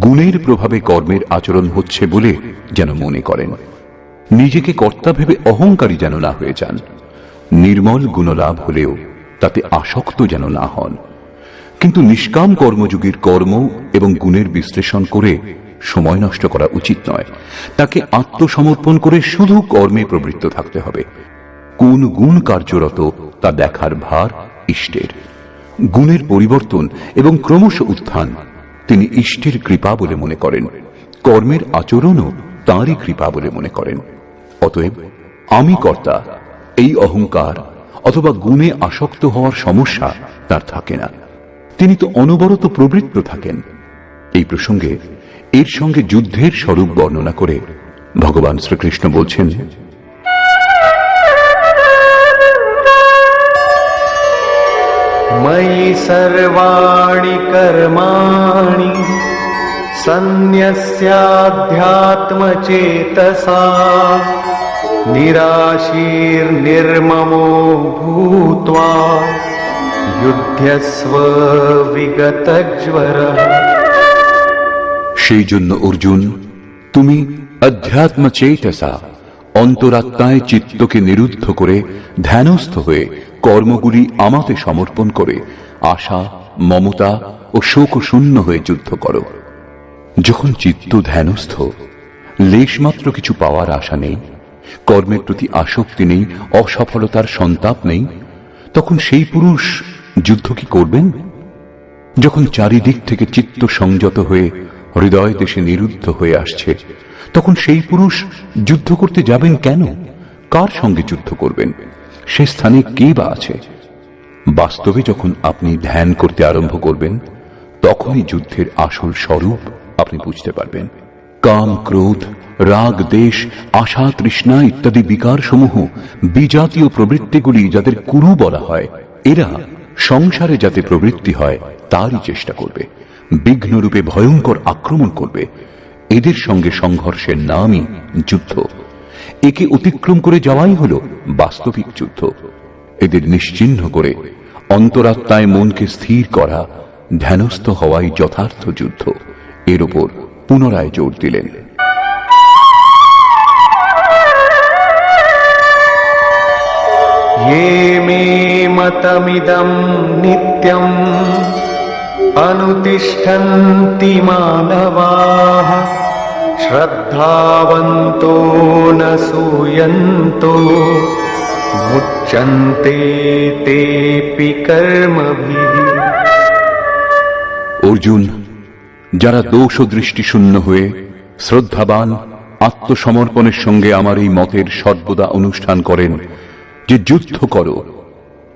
S1: গুণের প্রভাবে কর্মের আচরণ হচ্ছে বলে যেন মনে করেন। নিজেকে কর্তা ভেবে অহংকারী যেন না হয়ে যান। নির্মল গুণলাভ হলেও তাতে আসক্ত যেন না হন। কিন্তু নিষ্কাম কর্মযোগীর কর্ম এবং গুণের বিশ্লেষণ করে সময় নষ্ট করা উচিত নয়। তাকে আত্মসমর্পণ করে শুধু কর্মে প্রবৃত্ত থাকতে হবে। কোন গুণ কার্যরত তা দেখার ভার ইষ্টের। গুণের পরিবর্তন এবং ক্রমশ উত্থান তিনি ইষ্টের কৃপা বলে মনে করেন। কর্মের আচরণও তাঁরই কৃপা বলে মনে করেন। অতএব আমি কর্তা এই অহংকার অথবা গুণে আসক্ত হওয়ার সমস্যা তার থাকে না। তিনি তো অনবরত প্রবৃত্ত থাকেন। এই প্রসঙ্গে এর সঙ্গে যুদ্ধের স্বরূপ বর্ণনা করে ভগবান শ্রীকৃষ্ণ বলছেন, ময়ি সর্বাণি কর্মাণি
S2: सन्न्यस्याध्यात्मचेतसा निराशीर्निर्ममो भूत्वा युध्यस्व विगतज्वरः।
S1: সেই জন্য অর্জুন, তুমি অধ্যাত্ম চেতসা অন্তরাত্মায় চিত্তকে নিরুদ্ধ করে ধ্যানস্থ হয়ে কর্মগুলি আমাতে সমর্পণ করে আশা, মমতা ও শোক শূন্য হয়ে যুদ্ধ করো। যখন চিত্ত ধ্যানস্থ, লেশমাত্র কিছু পাওয়ার আশা নেই, কর্মের প্রতি আসক্তি নেই, অসফলতার সন্তাপ নেই, তখন সেই পুরুষ যুদ্ধ কি করবেন? যখন চারিদিক থেকে চিত্ত সংযত হয়ে হৃদয় দেশে নিরুদ্ধ হয়ে আসছে, তখন সেই পুরুষ যুদ্ধ করতে যাবেন কেন? কার সঙ্গে যুদ্ধ করবেন? সে স্থানে কে বা আছে? বাস্তবে যখন আপনি ধ্যান করতে আরম্ভ করবেন, তখনই যুদ্ধের আসল স্বরূপ আপনি বুঝতে পারবেন। কাম, ক্রোধ, রাগ, দেশ, আশা, তৃষ্ণা ইত্যাদি বিকার সমূহ বিজাতীয় প্রবৃত্তিগুলি যাদের কুরু বলা হয়, এরা সংসারে যাতে প্রবৃত্তি হয় তারই চেষ্টা করবে, বিঘ্নরূপে ভয়ঙ্কর আক্রমণ করবে। এদের সঙ্গে সংঘর্ষের নামই যুদ্ধ। একে অতিক্রম করে যাওয়াই হল বাস্তবিক যুদ্ধ। এদের নিশ্চিহ্ন করে অন্তরাত্মায় মনকে স্থির করা, ধ্যানস্থ হওয়াই যথার্থ যুদ্ধ। এর উপর পুনরায় জোর দিলেন।
S2: ये मे मतमिदं नित्यम् अनुतिष्ठन्ति मानवाः श्रद्धावन्तो न सूयन्तो मुच्यन्ते तेऽपि कर्मभिः।
S1: অর্জুন, যারা দোষ ও দৃষ্টি শূন্য হয়ে শ্রদ্ধাবান আত্মসমর্পণের সঙ্গে আমার এই মতের সর্বদা অনুষ্ঠান করেন যে যুদ্ধ করো,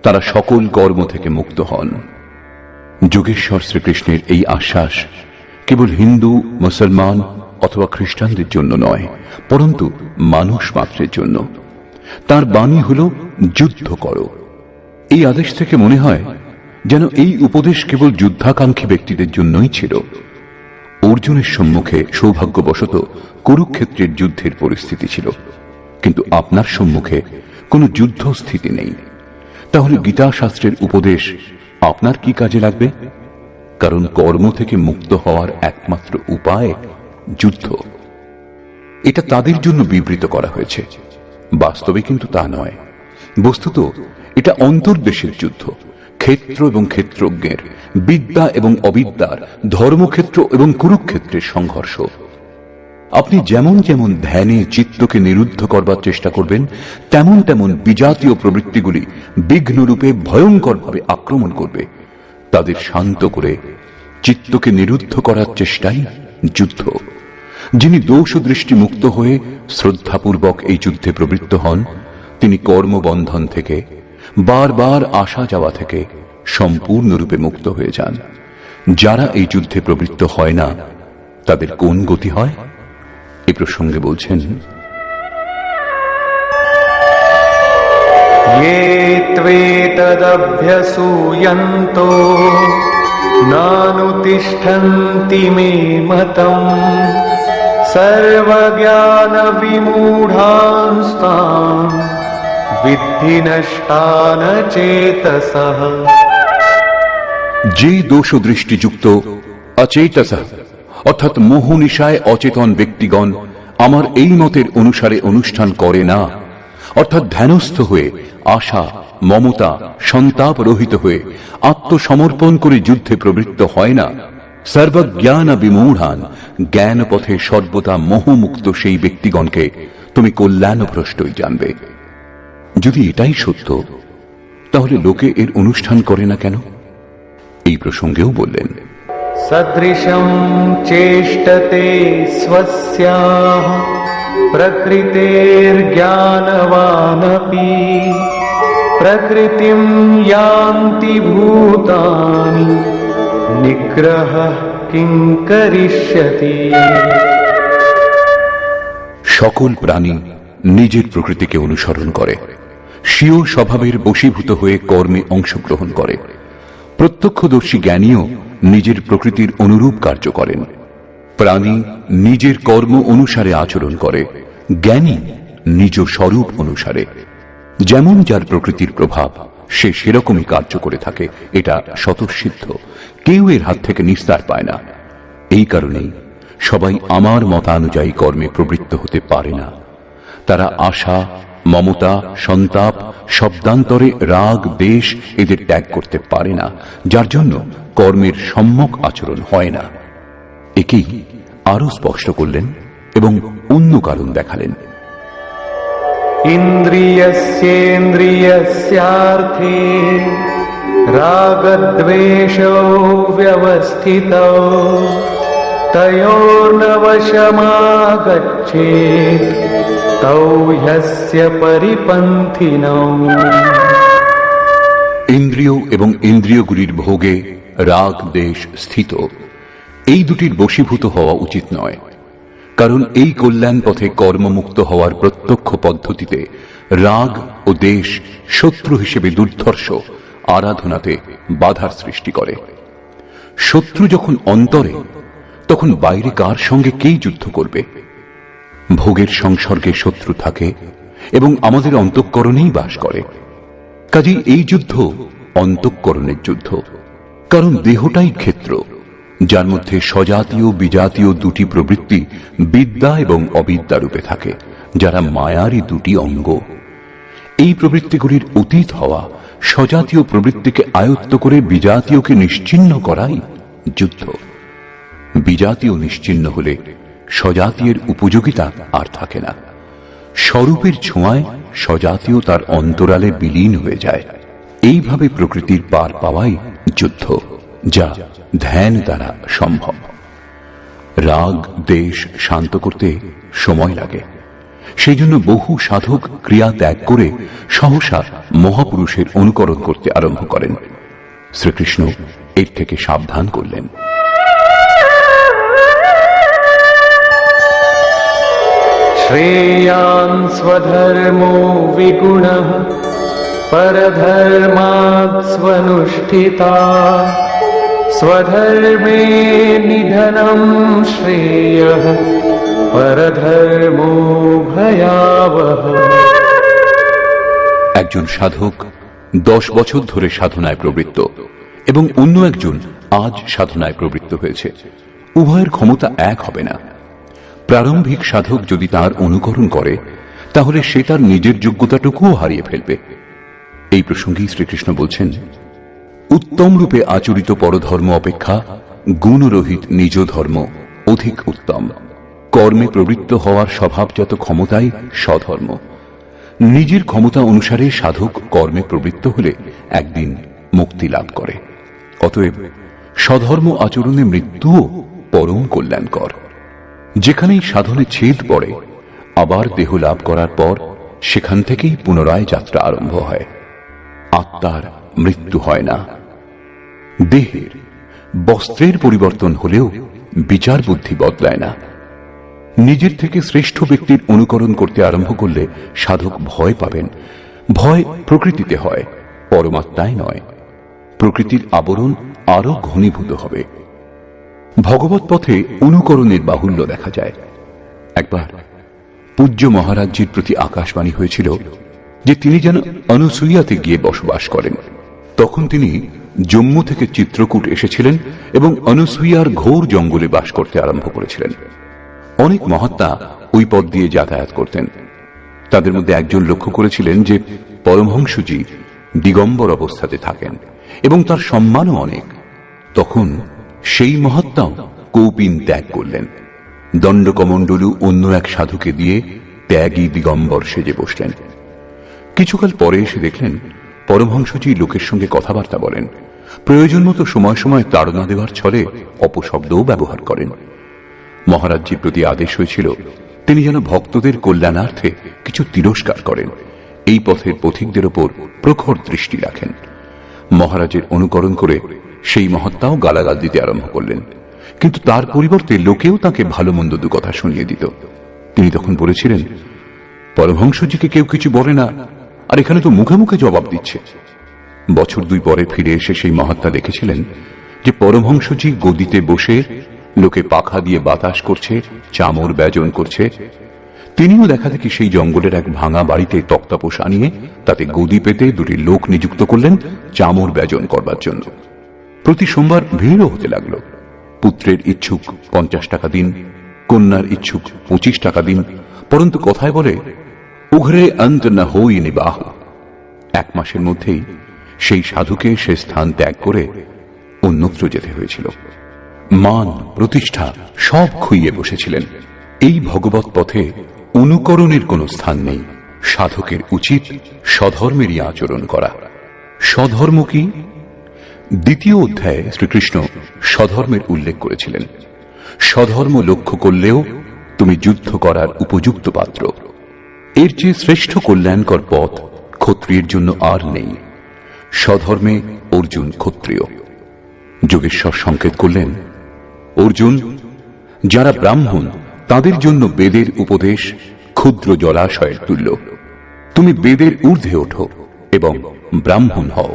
S1: তারা সকল কর্ম থেকে মুক্ত হন। যোগেশ্বর শ্রীকৃষ্ণের এই আশ্বাস কেবল হিন্দু, মুসলমান অথবা খ্রিস্টানদের জন্য নয়, পরন্তু মানুষ মাত্রের জন্য। তার বাণী হল যুদ্ধ করো। এই আদেশ থেকে মনে হয় যেন এই উপদেশ কেবল যুদ্ধাকাঙ্ক্ষী ব্যক্তিদের জন্যই ছিল। অর্জুনের সম্মুখে সৌভাগ্যবশত কুরুক্ষেত্রের যুদ্ধের পরিস্থিতি ছিল, কিন্তু আপনার সম্মুখে কোনো যুদ্ধস্থিতি নেই। তাহলে গীতা শাস্ত্রের উপদেশ আপনার কি কাজে লাগবে? কারণ কর্ম থেকে মুক্ত হওয়ার একমাত্র উপায় যুদ্ধ। এটা তাদের জন্য বিবৃত করা হয়েছে, বাস্তবে কিন্তু তা নয়। বস্তুত এটা অন্তর্দেশের যুদ্ধ, ক্ষেত্র এবং ক্ষেত্রজ্ঞের, বিদ্যা এবং অবিদ্যার, ধর্মক্ষেত্র এবং কুরুক্ষেত্রের সংঘর্ষ। আপনি যেমন যেমন ধ্যানে চিত্তকে নিরুদ্ধ করবার চেষ্টা করবেন, তেমন তেমন বিজাতীয় প্রবৃত্তিগুলি বিঘ্নরূপে ভয়ঙ্করভাবে আক্রমণ করবে। তাদের শান্ত করে চিত্তকে নিরুদ্ধ করার চেষ্টাই যুদ্ধ। যিনি দোষ ও দৃষ্টি মুক্ত হয়ে শ্রদ্ধাপূর্বক এই যুদ্ধে প্রবৃত্ত হন, তিনি কর্মবন্ধন থেকে, বারবার আসা যাওয়া থেকে সম্পূর্ণরূপে মুক্ত হয়ে যান। যারা এই যুদ্ধে প্রবৃত্ত হয় না, তাদের কোন গতি হয়? এই প্রসঙ্গে বলছেন,
S2: ये त्वेतदभ्यसूयन्तो नानुतिष्ठन्ति मे मतम् सर्वज्ञानविमूढांस्तान् विद्धि नष्टान चेतसः।
S1: যে দোষ দৃষ্টিযুক্ত অচেতস অর্থাৎ মোহনিশায় অচেতন ব্যক্তিগণ আমার এই মতের অনুসারে অনুষ্ঠান করে না, অর্থাৎ ধ্যানস্থ হয়ে আশা, মমতা, সন্তাপ রহিত হয়ে আত্মসমর্পণ করে যুদ্ধে প্রবৃত্ত হয় না, সর্বজ্ঞান বিমূঢ়ান জ্ঞান পথে সর্বদা মোহমুক্ত সেই ব্যক্তিগণকে তুমি কল্যাণভ্রষ্টই জানবে। যদি এটাই সত্য, তাহলে লোকে এর অনুষ্ঠান করে না কেন? এই প্রসঙ্গেও বললেন,
S2: सदृशं चेष्टते स्वस्याः प्रकृतेर्ज्ञानवानपि प्रकृतिं यान्ति भूतानि निग्रहः किं करिष्यति।
S1: সকল প্রাণী নিজের প্রকৃতিকে অনুসরণ করে, স্বীয় স্বভাবের বশীভূত হয়ে কর্মে অংশগ্রহণ করে। প্রত্যক্ষদর্শী জ্ঞানীও নিজের প্রকৃতির অনুরূপ কার্য করেন। প্রাণী নিজের কর্ম অনুসারে আচরণ করে, জ্ঞানী নিজ স্বরূপ অনুসারে। যেমন যার প্রকৃতির প্রভাব, সে সেরকমই কার্য করে থাকে, এটা স্বতঃসিদ্ধ, কেউ এর হাত থেকে নিস্তার পায় না। এই কারণেই সবাই আমার মতানুযায়ী কর্মে প্রবৃত্ত হতে পারে না। তারা আশা, মমতা, সন্তাপ, শব্দান্তরে রাগ, দ্বেষ এদের ত্যাগ করতে পারে না, যার জন্য কর্মের সম্যক আচরণ হয় না। একেই আরো স্পষ্ট করলেন এবং অন্য কারণ দেখালেন।
S2: ইন্দ্রিয়স্যেন্দ্রিয়স্যার্থে রাগদ্বেষৌ ব্যবস্থিতৌ তয়োর্নবশমাগচ্ছেৎ তৌ হ্যস্য পরিপন্থিনৌ।
S1: ইন্দ্রিয় এবং ইন্দ্রিয়গুলির ভোগে রাগ দেশ স্থিত, এই দুটির বশীভূত হওয়া উচিত নয়। কারণ এই কল্যাণ পথে কর্মমুক্ত হওয়ার প্রত্যক্ষ পদ্ধতিতে রাগ ও দেশ শত্রু হিসেবে দুর্ধর্ষ আরাধনাতে বাধার সৃষ্টি করে। শত্রু যখন অন্তরে, তখন বাইরে কার সঙ্গে কেই যুদ্ধ করবে? ভোগের সংসর্গে শত্রু থাকে এবং আমাদের অন্তঃকরণেই বাস করে। কাজেই এই যুদ্ধ অন্তঃকরণের যুদ্ধ, কারণ দেহটাই ক্ষেত্র, যার মধ্যে স্বজাতীয় বিজাতীয় দুটি প্রবৃত্তি বিদ্যা এবং অবিদ্যা রূপে থাকে, যারা মায়ারই দুটি অঙ্গ। এই প্রবৃত্তিগুলির অতীত হওয়া, স্বজাতীয় প্রবৃত্তিকে আয়ত্ত করে বিজাতীয়কে নিশ্চিহ্ন করাই যুদ্ধ। বিজাতীয় নিশ্চিহ্ন হলে স্বজাতীয়ের উপযোগিতা আর থাকে না। স্বরূপের ছোঁয়ায় স্বজাতীয় তার অন্তরালে বিলীন হয়ে যায়। এইভাবে প্রকৃতির পার পাওয়াই যুদ্ধ, যা ধ্যান দ্বারা সম্ভব। রাগ দেশ শান্ত করতে সময় লাগে, সেই জন্য বহু সাধক ক্রিয়া ত্যাগ করে সহসা মহাপুরুষের অনুকরণ করতে আরম্ভ করেন। শ্রীকৃষ্ণ এর থেকে সাবধান করলেন।
S2: শ্রেয়ান স্বধর্মো বিগুণঃ পরধর্মাৎ স্বনুষ্ঠিতা স্বধর্মে নিধনম শ্রেয়ঃ পরধর্মো ভয়াবহ।
S1: একজন সাধক 10 বছর ধরে সাধনায় প্রবৃত্ত এবং অন্য একজন আজ সাধনায় প্রবৃত্ত হয়েছে, উভয়ের ক্ষমতা এক হবে না। প্রারম্ভিক সাধক যদি তার অনুকরণ করে, তাহলে সে তার নিজের যোগ্যতাটুকুও হারিয়ে ফেলবে। এই প্রসঙ্গেই শ্রীকৃষ্ণ বলছেন, উত্তম রূপে আচরিত পরধর্ম অপেক্ষা গুণরহিত নিজ ধর্ম অধিক উত্তম। কর্মে প্রবৃত্ত হওয়ার স্বভাবজাত ক্ষমতাই স্বধর্ম। নিজের ক্ষমতা অনুসারে সাধক কর্মে প্রবৃত্ত হলে একদিন মুক্তি লাভ করে। অতএব স্বধর্ম আচরণে মৃত্যুও পরম কল্যাণকর। যেখানেই সাধনে ছেদ পড়ে, আবার দেহ লাভ করার পর সেখান থেকেই পুনরায় যাত্রা আরম্ভ হয়। আত্মার মৃত্যু হয় না। দেহের, বস্ত্রের পরিবর্তন হলেও বিচার বুদ্ধি বদলায় না। নিজের থেকে শ্রেষ্ঠ ব্যক্তির অনুকরণ করতে আরম্ভ করলে সাধক ভয় পাবেন। ভয় প্রকৃতিতে হয়, পরমাত্মায় নয়। প্রকৃতির আবরণ আরো ঘনীভূত হবে। ভগবৎ পথে অনুকরণের বাহুল্য দেখা যায়। একবার পূজ্য মহারাজজির প্রতি আকাশবাণী হয়েছিল যে তিনি যেন অনুসূয়াতে গিয়ে বসবাস করেন। তখন তিনি জম্মু থেকে চিত্রকূট এসেছিলেন এবং অনুসূয়ার ঘোর জঙ্গলে বাস করতে আরম্ভ করেছিলেন। অনেক মহাত্মা ওই পথ দিয়ে যাতায়াত করতেন। তাদের মধ্যে একজন লক্ষ্য করেছিলেন যে পরমহংসজি দিগম্বর অবস্থাতে থাকেন এবং তার সম্মানও অনেক। তখন সেই মহাত্মাও কৌপিন ত্যাগ করলেন। দণ্ডকমণ্ডলু অন্য এক সাধুকে দিয়ে ত্যাগী দিগম্বর সেজে বসলেন। কিছুকাল পরে এসে দেখলেন পরমহংসজি লোকের সঙ্গে কথাবার্তা বলেন, প্রয়োজন মতো সময় সময় তাড়না দেওয়ার ছলে অপশব্দও ব্যবহার করেন। মহারাজজির প্রতি আদেশ হয়েছিল তিনি যেন ভক্তদের কল্যাণার্থে কিছু তিরস্কার করেন, এই পথের পথিকদের ওপর প্রখর দৃষ্টি রাখেন। মহারাজের অনুকরণ করে সেই মহাত্মাও গালাগাল দিতে আরম্ভ করলেন, কিন্তু তার পরিবর্তে লোকেও তাকে ভালো মন্দ দু কথা শুনিয়ে দিত। তিনি তখন বলেছিলেন, পরমহংসজিকে কেউ কিছু বলে না, আর এখানে তো মুখে মুখে জবাব দিচ্ছে। বছর 2 পরে ফিরে এসে সেই মহাত্মা দেখেছিলেন যে পরমহংসজি গদিতে বসে লোকে পাখা দিয়ে বাতাস করছে, চামর ব্যজন করছে। তিনিও দেখা দেখি সেই জঙ্গলের এক ভাঙা বাড়িতে তক্তাপোষ আনিয়ে তাতে গদি পেতে দুটি লোক নিযুক্ত করলেন চামর ব্যজন করবার জন্য। প্রতি সোমবার ভিড়ও হতে লাগল। পুত্রের ইচ্ছুক 50 টাকা দিন, কন্যার ইচ্ছুক 25 টাকা দিন, পরন্তু কথায় বলে উঘরে অন্ত না হই নিবাহ। 1 মাসের মধ্যেই সেই সাধুকে সে স্থান ত্যাগ করে অন্যত্র যেতে হয়েছিল। মান প্রতিষ্ঠা সব খুইয়ে বসেছিলেন। এই ভগবৎ পথে অনুকরণের কোনো স্থান নেই। সাধকের উচিত স্বধর্মেরই আচরণ করা। স্বধর্ম কি? 2য় অধ্যায়ে শ্রীকৃষ্ণ স্বধর্মের উল্লেখ করেছিলেন। স্বধর্ম লক্ষ্য করলেও তুমি যুদ্ধ করার উপযুক্ত পাত্র। এর চেয়ে শ্রেষ্ঠ কল্যাণকর পথ ক্ষত্রিয়ের জন্য আর নেই। স্বধর্মে অর্জুন ক্ষত্রিয়। যোগেশ্বর সংকেত করলেন, অর্জুন, যারা ব্রাহ্মণ তাদের জন্য বেদের উপদেশ ক্ষুদ্র জলাশয়ের তুল্য। তুমি বেদের ঊর্ধ্বে ওঠো এবং ব্রাহ্মণ হও,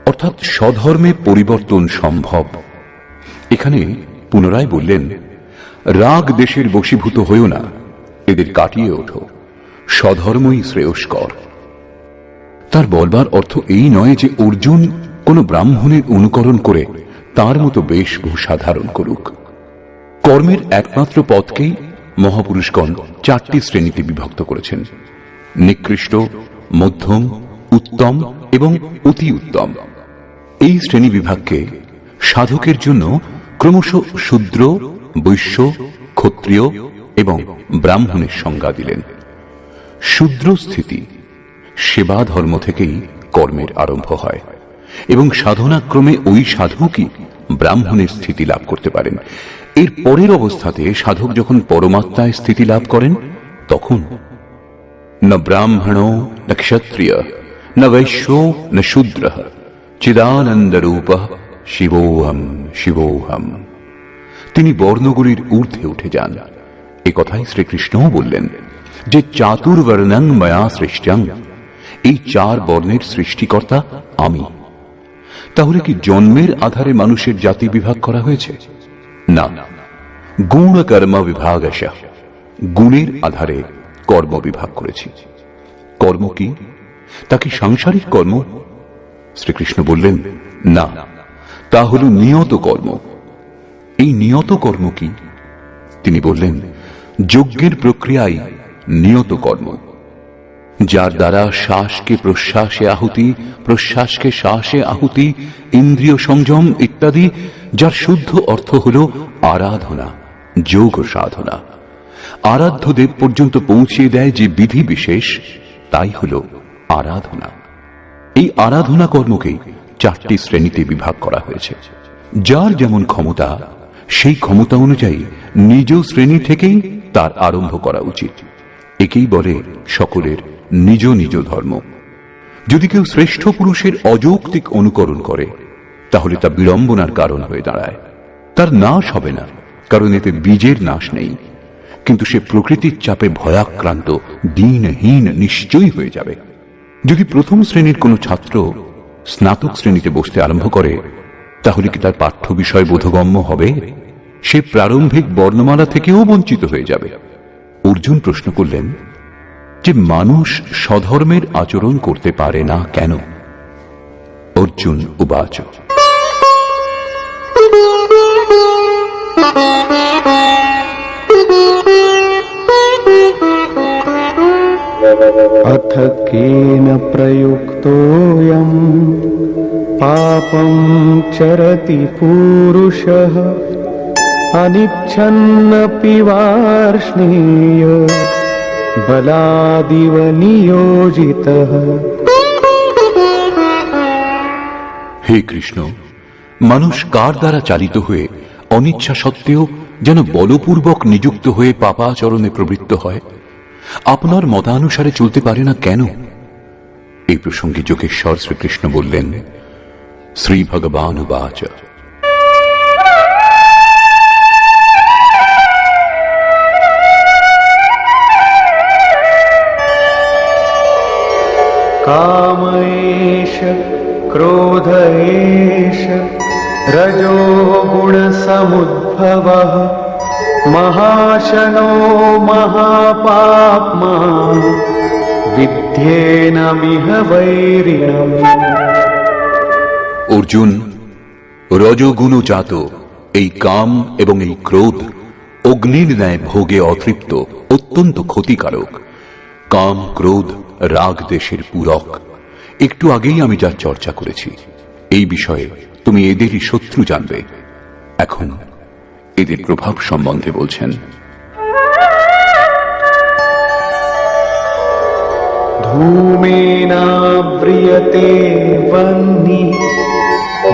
S1: অর্থাৎ স্বধর্মে পরিবর্তন সম্ভব। এখানে পুনরায় বললেন, রাগ দেশের বশীভূত হইও না, এদের কাটিয়ে ওঠো, স্বধর্মই শ্রেয়স্কর। তার বলবার অর্থ এই নয় যে অর্জুন কোন ব্রাহ্মণের অনুকরণ করে তার মতো বেশভূষা ধারণ করুক। কর্মের একমাত্র পথকেই মহাপুরুষগণ 4টি শ্রেণীতে বিভক্ত করেছেন: নিকৃষ্ট, মধ্যম, উত্তম এবং অতি উত্তম। এই শ্রেণী বিভাগকে সাধকের জন্য ক্রমশ শূদ্র, বৈশ্য, ক্ষত্রিয় এবং ব্রাহ্মণের সংজ্ঞা দিলেন। শূদ্র স্থিতি সেবা ধর্ম থেকেই কর্মের আরম্ভ হয় এবং সাধনাক্রমে ওই সাধকই ব্রাহ্মণের স্থিতি লাভ করতে পারেন। এর পরের অবস্থাতে সাধক যখন পরমাত্মায় স্থিতি লাভ করেন তখন ন ব্রাহ্মণ ন ক্ষত্রিয় ন বৈশ্য ন শূদ্র চিদানন্দ রূপ শিবোহম শিবোহম। তিনি বর্ণগুলির ঊর্ধ্বে উঠে যান। এ কথাই শ্রীকৃষ্ণও বললেন যে চাতুর্বর্ণং ময়া সৃষ্টং, এই 4 বর্ণের সৃষ্টিকর্তা আমি। তাহলে কি জন্মের আধারে মানুষের জাতি বিভাগ করা হয়েছে? না, গুণ কর্ম বিভাগশ, গুণের আধারে কর্ম বিভাগ করেছি। কর্ম কি? তা কি সাংসারিক কর্ম? শ্রীকৃষ্ণ বললেন, না, তা হল নিয়ত কর্ম। এই নিয়ত কর্ম কি? তিনি বললেন, যজ্ঞের প্রক্রিয়াই নিয়ত কর্ম, যার দ্বারা শ্বাসকে প্রশ্বাসে আহুতি, প্রশ্বাসকে শ্বাসে আহুতি, ইন্দ্রিয় সংযম ইত্যাদি, যার শুদ্ধ অর্থ হল আরাধনা, যোগ সাধনা। আরাধ্য দেব পর্যন্ত পৌঁছিয়ে দেয় যে বিধি বিশেষ, তাই হল আরাধনা। এই আরাধনা কর্মকেই 4টি শ্রেণীতে বিভাগ করা হয়েছে। যার যেমন ক্ষমতা, সেই ক্ষমতা অনুযায়ী নিজ শ্রেণী থেকেই তার আরম্ভ করা উচিত। একেই বলে সকলের নিজ নিজ ধর্ম। যদি কেউ শ্রেষ্ঠ পুরুষের অযৌক্তিক অনুকরণ করে তাহলে তা বিড়ম্বনার কারণ হয়ে দাঁড়ায়। তার নাশ হবে না, কারণ এতে বীজের নাশ নেই, কিন্তু সে প্রকৃতির চাপে ভয়াক্রান্ত, দীনহীন নিশ্চয়ই হয়ে যাবে। যদি প্রথম শ্রেণীর কোনো ছাত্র স্নাতক শ্রেণীতে বসতে আরম্ভ করে তাহলে কি তার পাঠ্য বিষয় বোধগম্য হবে? সে প্রারম্ভিক বর্ণমালা থেকেও বঞ্চিত হয়ে যাবে। অর্জুন প্রশ্ন করলেন যে মানুষ স্বধর্মের আচরণ করতে পারে না কেন? অর্জুন উবাচ,
S2: अथ केन प्रयुक्तोऽयं पापं चरति पूरुषः अनिच्छन्नपि वार्ष्णेय बलादिव नियोजितः।
S1: হে কৃষ্ণ, মানুষ কার দ্বারা চালিত হয়ে অনিচ্ছা সত্ত্বেও যেন বলপূর্বক নিযুক্ত হয়ে পাপাচরণে প্রবৃত্ত হয়? আপনার মতানুসারে চলতে পারে না কেন? এই প্রসঙ্গে যোগেশ্বর শ্রীকৃষ্ণ বললেন, শ্রী ভগবান উবাচ,
S2: काम एष क्रोध एष रजो गुण समुद्भव प्रभवः महाशनो महापाप्मा विद्येनमिह वैरिणम्।
S1: অর্জুন, রজগুণজাত এই কাম এবং এই ক্রোধ অগ্নির ন্যায় ভোগে অতৃপ্ত, অত্যন্ত ক্ষতিকারক। কাম ক্রোধ রাগ দেশের পূরক। একটু আগেই আমি যা চর্চা করেছি, এই বিষয়ে তুমি এদেরই শত্রু জানবে। এখন এদের প্রভাব সম্বন্ধে বলছেন।
S2: धूमेनाव्रियते वह्निः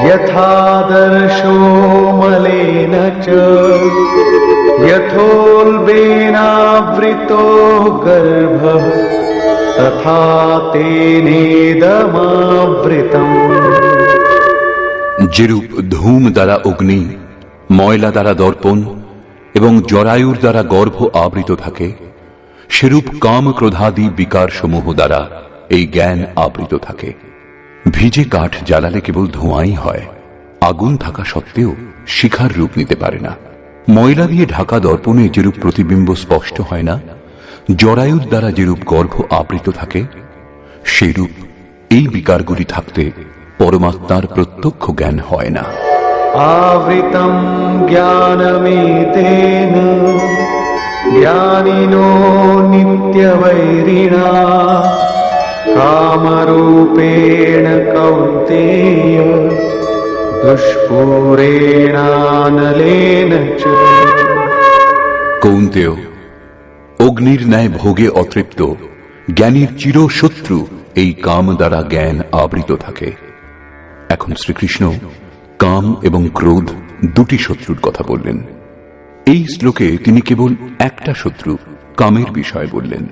S2: यथादर्शो मलेन च यथोल्बेनावृतो गर्भः तथा तेनेदमावृतम्।
S1: যেরূপ ধূম দ্বারা অগ্নি, ময়লা দ্বারা দর্পণ এবং জরায়ুর দ্বারা গর্ভ আবৃত থাকে, সেরূপ কাম ক্রোধাদি বিকার সমূহ দ্বারা এই জ্ঞান আবৃত থাকে। ভিজে কাঠ জ্বালালে কেবল ধোঁয়াই হয়, আগুন থাকা সত্ত্বেও শিখার রূপ নিতে পারে না। ময়লা দিয়ে ঢাকা দর্পণে যেরূপ প্রতিবিম্ব স্পষ্ট হয় না, জরায়ুর দ্বারা যেরূপ গর্ভ আবৃত থাকে, সেইরূপ এই বিকারগুলি থাকতে পরমাত্মার প্রত্যক্ষ জ্ঞান হয় না।
S2: आवृतं ज्ञानमेतेन ज्ञानिनो नित्यवैरिणा कामरूपेण कौन्तेय दुष्पूरेणानलेन च।
S1: কৌন্তেয়, অগ্নির ন্যায় ভোগে অতৃপ্ত জ্ঞানীর চিরশত্রু এই কাম দ্বারা জ্ঞান আবৃত থাকে। এখন শ্রীকৃষ্ণ কাম এবং ক্রোধ দুটি শত্রুর কথা বললেন। এই শ্লোকে তিনি কেবল একটা শত্রু কামের বিষয় বললেন।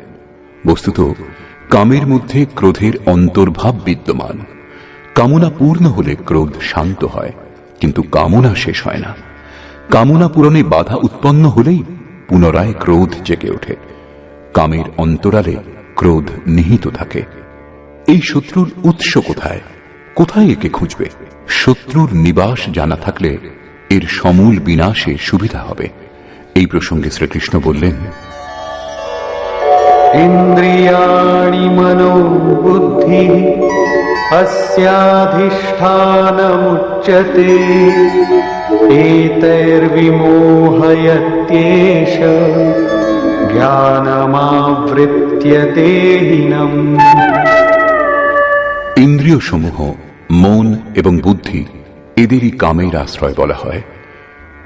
S1: বস্তুত কামের মধ্যে ক্রোধের অন্তর্ভাব বিদ্যমান। কামনা পূর্ণ হলে ক্রোধ শান্ত হয়, কিন্তু কামনা শেষ হয় না। কামনা পূরণে বাধা উৎপন্ন হলেই পুনরায় ক্রোধ জেগে ওঠে। কামের অন্তরালে ক্রোধ নিহিত থাকে। এই শত্রুর উৎস কোথায়, কোথায় একে খুঁজবে? শত্রুর নিবাস জানা থাকলে এর সমূল বিনাশে সুবিধা হবে। এই প্রসঙ্গে শ্রীকৃষ্ণ বললেন,
S2: इन्द्रियाणि मनो बुद्धिः अस्याधिष्ठानमुच्यते एतैर्विमोहयत्येष ज्ञानमावृत्य देहिनम्।
S1: ইন্দ্রিয় সমূহ, মন এবং বুদ্ধি, এদেরই কামের আশ্রয় বলা হয়।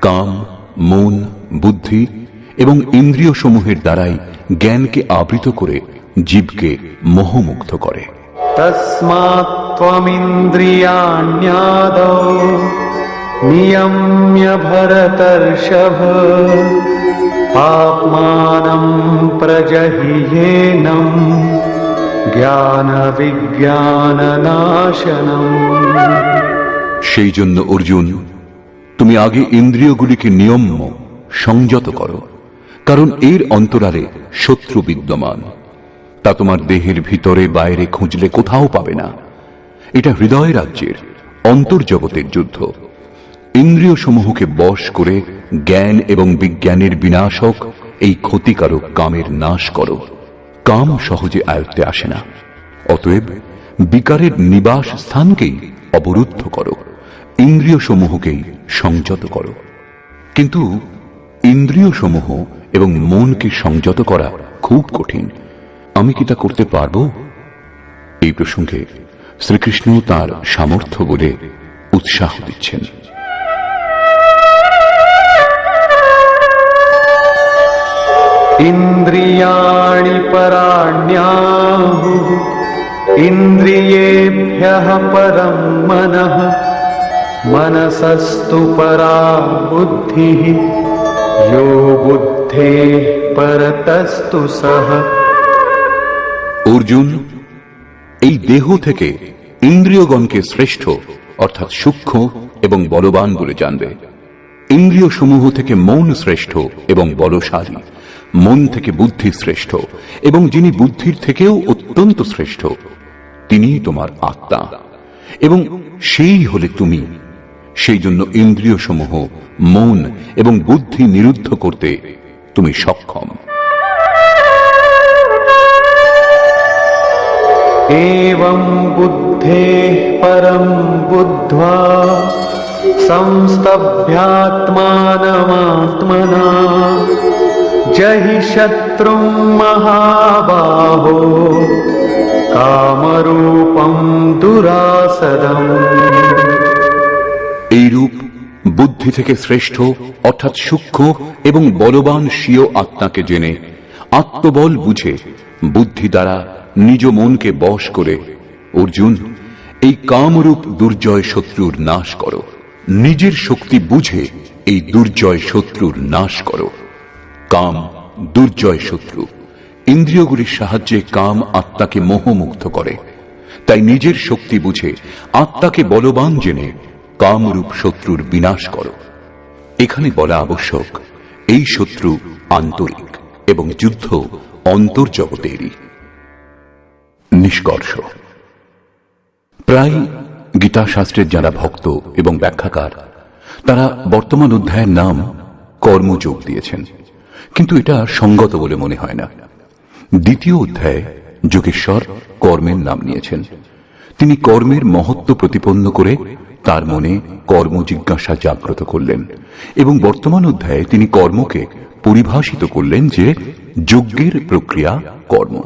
S1: কাম, মন, বুদ্ধি এবং ইন্দ্রিয় সমূহের দ্বারাই জ্ঞানকে আবৃত করে জীবকে মোহমুগ্ধ করে।
S2: तस्मात् त्वमिन्द्रियाण्यादौ नियम्य भरतर्षभ पाप्मानं प्रजहियेनं জ্ঞানবিজ্ঞাননাশনम्।
S1: সেই জন্য অর্জুন, তুমি আগে ইন্দ্রিয়গুলিকে নিয়ম্য সংযত করো, কারণ এর অন্তরালে শত্রু বিদ্যমান। তা তোমার দেহের ভিতরে বাইরে খুঁজলে কোথাও পাবে না। এটা হৃদয় রাজ্যের অন্তর্জগতের যুদ্ধ। ইন্দ্রিয় সমূহকে বশ করে জ্ঞান এবং বিজ্ঞানের বিনাশক এই ক্ষতিকারক কামের নাশ করো। কাম সহজে আয়ত্তে আসে না, অতএব বিকারের নিবাস স্থানকেই অবরুদ্ধ করো, ইন্দ্রিয় সমূহকেই সংযত করো। কিন্তু ইন্দ্রিয় সমূহ এবং মনকে সংযত করা খুব কঠিন। আমি কি তা করতে পারবো? এই প্রসঙ্গে শ্রীকৃষ্ণ তার সামর্থ্য বলে উৎসাহ দিচ্ছেন।
S2: ইন্দ্রিয়াণি পরাণ্যাহুঃ ইন্দ্রিয়েভ্যঃ পরম মনঃ মনসস্তু পরা বুদ্ধিঃ यो বুদ্ধেঃ পরতস্তু সঃ।
S1: অর্জুন, এই দেহ থেকে ইন্দ্রিয়গণকে শ্রেষ্ঠ অর্থাৎ সূক্ষ্ম এবং বলবান বলে জানবে। ইন্দ্রিয় সমূহ থেকে মন শ্রেষ্ঠ এবং বলশালী, মন থেকে বুদ্ধি শ্রেষ্ঠ এবং যিনি বুদ্ধির থেকেও অত্যন্ত শ্রেষ্ঠ তিনিই তোমার আত্মা, এবং সেই হলে তুমি। সেই জন্য ইন্দ্রিয়সমূহ, মন এবং বুদ্ধি নিরুদ্ধ করতে তুমি সক্ষম।
S2: एवं बुद्धेः परं बुद्ध्वा संस्तभ्यात्मानमात्मना जहि शत्रुं महाबाहो कामरूपं दुरासदम्।
S1: এইরূপ বুদ্ধি থেকে শ্রেষ্ঠ অর্থাৎ সূক্ষ্ম এবং বলবান স্বীয় আত্মাকে জেনে আত্মবল বুঝে বুদ্ধি দ্বারা নিজ মনকে বশ করে অর্জুন এই কামরূপ দুর্জয় শত্রুর নাশ করো। নিজের শক্তি বুঝে এই দুর্জয় শত্রুর নাশ করো। কাম দুর্জয় শত্রু। ইন্দ্রিয়গুলির সাহায্যে কাম আত্মাকে মোহমুগ্ধ করে। তাই নিজের শক্তি বুঝে আত্মাকে বলবান জেনে কামরূপ শত্রুর বিনাশ করো। এখানে বলা আবশ্যক, এই শত্রু আন্তরিক এবং যুদ্ধ অন্তর্জগতেরই। নিষ্কর্ষ, প্রায় গীতা শাস্ত্রের যারা ভক্ত এবং ব্যাখ্যাকার তারা বর্তমান অধ্যায়ের নাম কর্মযোগ দিয়েছেন, কিন্তু এটা সঙ্গত বলে মনে হয় না। দ্বিতীয় অধ্যায়ে যোগেশ্বর কর্মের নাম নিয়েছেন। তিনি কর্মের মহত্ব প্রতিপন্ন করে তার মনে কর্ম জিজ্ঞাসা জাগ্রত করলেন এবং বর্তমান অধ্যায়ে তিনি কর্মকে পরিভাষিত করলেন যে যজ্ঞের প্রক্রিয়া কর্ম।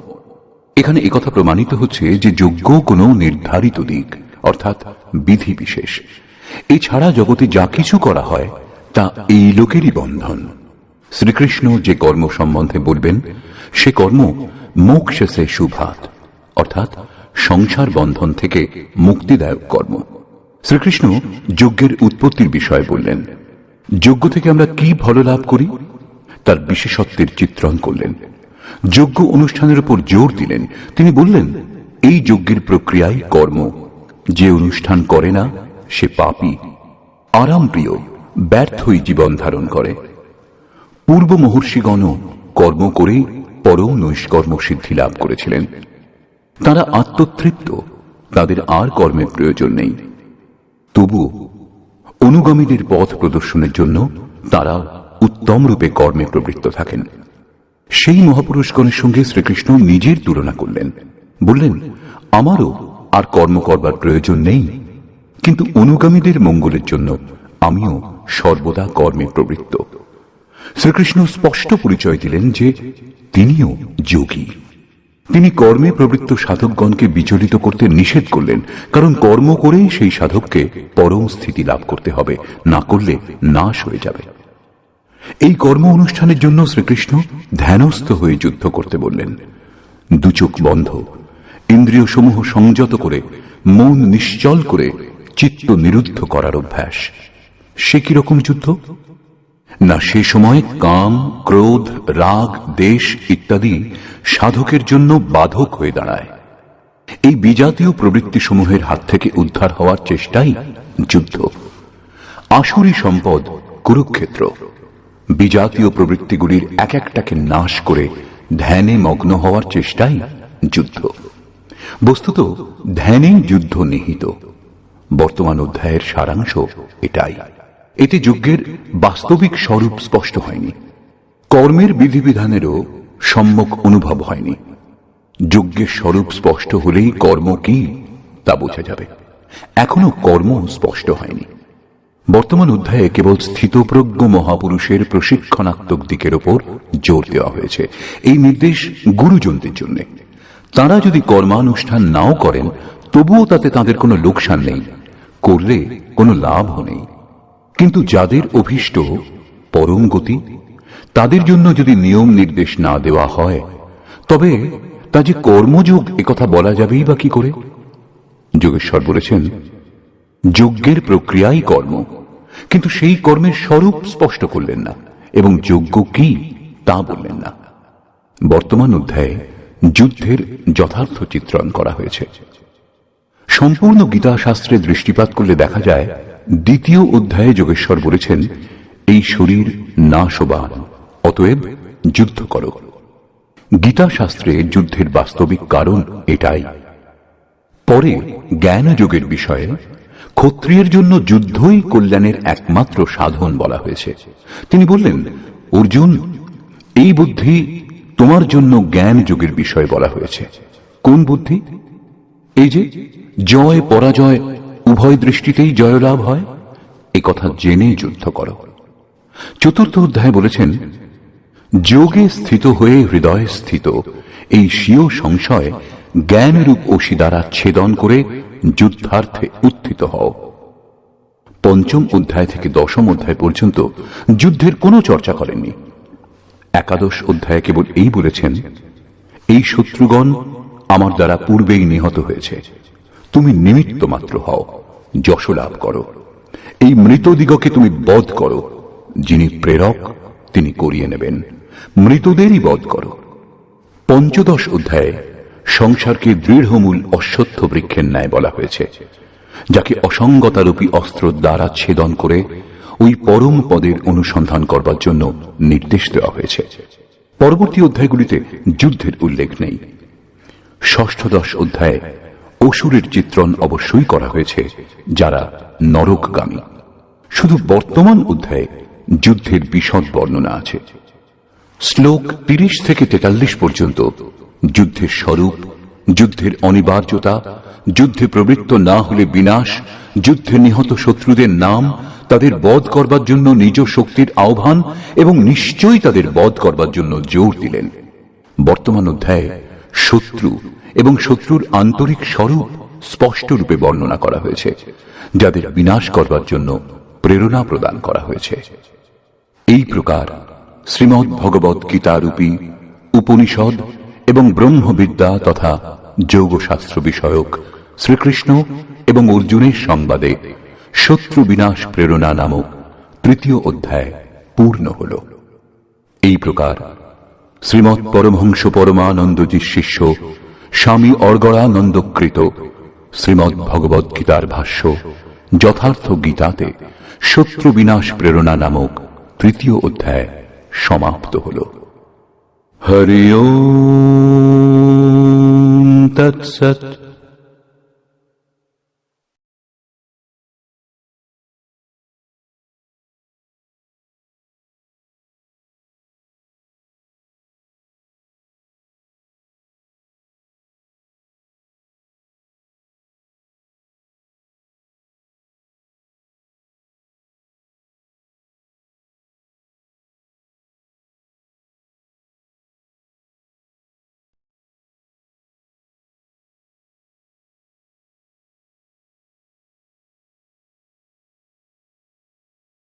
S1: এখানে একথা প্রমাণিত হচ্ছে যে যজ্ঞ কোনো নির্ধারিত দিক অর্থাৎ বিধি বিশেষ। এছাড়া জগতে যা কিছু করা হয় তা এই লোকেরই বন্ধন। শ্রীকৃষ্ণ যে কর্ম সম্বন্ধে বলবেন সে কর্ম মোক্ষসে শুভাত অর্থাৎ সংসার বন্ধন থেকে মুক্তিদায়ক কর্ম। শ্রীকৃষ্ণ যজ্ঞের উৎপত্তির বিষয়ে বললেন। যজ্ঞ থেকে আমরা কি ফল লাভ করি তার বিশেষত্বের চিত্রণ করলেন। যজ্ঞ অনুষ্ঠানের উপর জোর দিলেন। তিনি বললেন, এই যজ্ঞের প্রক্রিয়াই কর্ম। যে অনুষ্ঠান করে না সে পাপী, আরামপ্রিয়, ব্যর্থই জীবন ধারণ করে। পূর্ব মহর্ষিগণও কর্ম করে পরম নৈষ্কর্ম সিদ্ধি লাভ করেছিলেন। তারা আত্মতৃপ্ত, তাদের আর কর্মের প্রয়োজন নেই। তবুও অনুগামীদের পথ প্রদর্শনের জন্য তারা উত্তম রূপে কর্মে প্রবৃত্ত থাকেন। সেই মহাপুরুষগণের সঙ্গে শ্রীকৃষ্ণ নিজের তুলনা করলেন। বললেন, আমারও আর কর্ম করবার প্রয়োজন নেই, কিন্তু অনুগামীদের মঙ্গলের জন্য আমিও সর্বদা কর্মে প্রবৃত্ত। শ্রীকৃষ্ণ স্পষ্ট পরিচয় দিলেন যে তিনিও যোগী। তিনি কর্মে প্রবৃত্ত সাধকগণকে বিচলিত করতে নিষেধ করলেন, কারণ কর্ম করেই সেই সাধককে পরম স্থিতি লাভ করতে হবে, না করলে নাশ হয়ে যাবে। এই কর্ম অনুষ্ঠানের জন্য শ্রীকৃষ্ণ ধ্যানস্থ হয়ে যুদ্ধ করতে বললেন। দুচোখ বন্ধ, ইন্দ্রিয় সমূহ সংযত করে, মন নিশ্চল করে চিত্ত নিরুদ্ধ করার অভ্যাস। সে কিরকম যুদ্ধ? না সে সময় কাম, ক্রোধ, রাগ, দেশ ইত্যাদি সাধকের জন্য বাধক হয়ে দাঁড়ায়। এই বিজাতীয় প্রবৃত্তি সমূহের হাত থেকে উদ্ধার হওয়ার চেষ্টাই যুদ্ধ। আসুরি সম্পদ কুরুক্ষেত্র। বিজাতীয় প্রবৃত্তিগুলির এক একটাকে নাশ করে ধ্যানে মগ্ন হওয়ার চেষ্টাই যুদ্ধ। বস্তুত ধ্যানেই যুদ্ধ নিহিত। বর্তমান অধ্যায়ের সারাংশ এটাই। এতে যজ্ঞের বাস্তবিক স্বরূপ স্পষ্ট হয়নি, কর্মের বিধিবিধানেরও সম্যক অনুভব হয়নি। যজ্ঞের স্বরূপ স্পষ্ট হলেই কর্ম কি তা বোঝা যাবে। এখনো কর্ম স্পষ্ট হয়নি। বর্তমান অধ্যায়ে কেবল স্থিতপ্রজ্ঞ মহাপুরুষের প্রশিক্ষণাত্মক দিকের ওপর জোর দেওয়া হয়েছে। এই নির্দেশ গুরুজনদের জন্য। তারা যদি কর্মানুষ্ঠান নাও করেন তবুও তাতে তাদের কোনো লোকসান নেই, করলে কোনো লাভও নেই। কিন্তু যাদের অভীষ্ট পরম গতি, তাদের জন্য যদি নিয়ম নির্দেশ না দেওয়া হয় তবে তা যে কর্মযোগ একথা বলা যাবেই বা কি করে? যোগেশ্বর বলেছেন, যজ্ঞের প্রক্রিয়াই কর্ম, কিন্তু সেই কর্মের স্বরূপ স্পষ্ট করলেন না এবং যজ্ঞ কি তা বললেন না। বর্তমান অধ্যায়ে যুদ্ধের যথার্থ চিত্রণ করা হয়েছে। সম্পূর্ণ গীতা শাস্ত্রে দৃষ্টিপাত করলে দেখা যায়, দ্বিতীয় অধ্যায়ে যোগেশ্বর বলেছেন, এই শরীর নাশবান, অতএব যুদ্ধ করো। গীতা শাস্ত্রে যুদ্ধের বাস্তবিক কারণ এটাই। পরে জ্ঞান যোগের বিষয়ে ক্ষত্রিয়ের জন্য যুদ্ধই কল্যাণের একমাত্র সাধন বলা হয়েছে। তিনি বললেন, অর্জুন, এই বুদ্ধি তোমার জন্য জ্ঞান যোগের বিষয় বলা হয়েছে। কোন বুদ্ধি? এই যে জয় পরাজয় উভয় দৃষ্টিতেই জয়লাভ হয়, এই কথা জেনে যুদ্ধ করো। চতুর্থ অধ্যায়ে বলেছেন, যোগে স্থিত হয়ে হৃদয়ে স্থিত এই স্বীয় সংশয় জ্ঞানরূপ অসি দ্বারা ছেদন করে যুদ্ধার্থে উত্থিত হও। পঞ্চম অধ্যায় থেকে দশম অধ্যায় পর্যন্ত যুদ্ধের কোনো চর্চা করেননি। একাদশ অধ্যায়ে কেবল এই বলেছেন, এই শত্রুগণ আমার দ্বারা পূর্বেই নিহত হয়েছে, তুমি নিমিত্ত মাত্র হও, যশ লাভ করো। এই মৃতদিগকে তুমি বধ করো, যিনি প্রেরক তিনি করিয়ে নেবেন, মৃতদেরই বধ করো। পঞ্চদশ অধ্যায়ে সংসারকে দৃঢ়মূল অশ্বত্থ বৃক্ষের ন্যায় বলা হয়েছে, যাকে অসঙ্গতারূপী অস্ত্র দ্বারা ছেদন করে ওই পরম পদের অনুসন্ধান করবার জন্য নির্দেশ দেওয়া হয়েছে। পরবর্তী অধ্যায়গুলিতে যুদ্ধের উল্লেখ নেই। ষষ্ঠদশ অধ্যায়ে অসুরের চিত্রণ অবশ্যই করা হয়েছে, যারা নরকগামী। শুধু বর্তমান অধ্যায়ে যুদ্ধের বিশদ বর্ণনা আছে। শ্লোক 30 থেকে 43 পর্যন্ত যুদ্ধের স্বরূপ, যুদ্ধের অনিবার্যতা, যুদ্ধে প্রবৃত্ত না হলে বিনাশ, যুদ্ধে নিহত শত্রুদের নাম, তাদের বধ করবার জন্য নিজ শক্তির আহ্বান এবং নিশ্চয়ই তাদের বধ করবার জন্য জোর দিলেন। বর্তমান অধ্যায়ে শত্রু এবং শত্রুর আন্তরিক স্বরূপ স্পষ্টরূপে বর্ণনা করা হয়েছে, যাদের বিনাশ করবার জন্য প্রেরণা প্রদান করা হয়েছে। এই প্রকার শ্রীমদ্ ভগবৎ গীতারূপী উপনিষদ এবং ব্রহ্মবিদ্যা তথা যোগশাস্ত্র বিষয়ক শ্রীকৃষ্ণ এবং অর্জুনের সংবাদে শত্রু বিনাশ প্রেরণা নামক তৃতীয় অধ্যায় পূর্ণ হল। এই প্রকার শ্রীমৎ পরমহংস পরমানন্দজির শিষ্য স্বামী অর্গড়ানন্দকৃত শ্রীমদ্ ভগবৎ গীতার ভাষ্য যথার্থ গীতাতে শত্রু বিনাশ প্রেরণা নামক তৃতীয় অধ্যায় সমাপ্ত হল। হরি ওম তৎসৎ।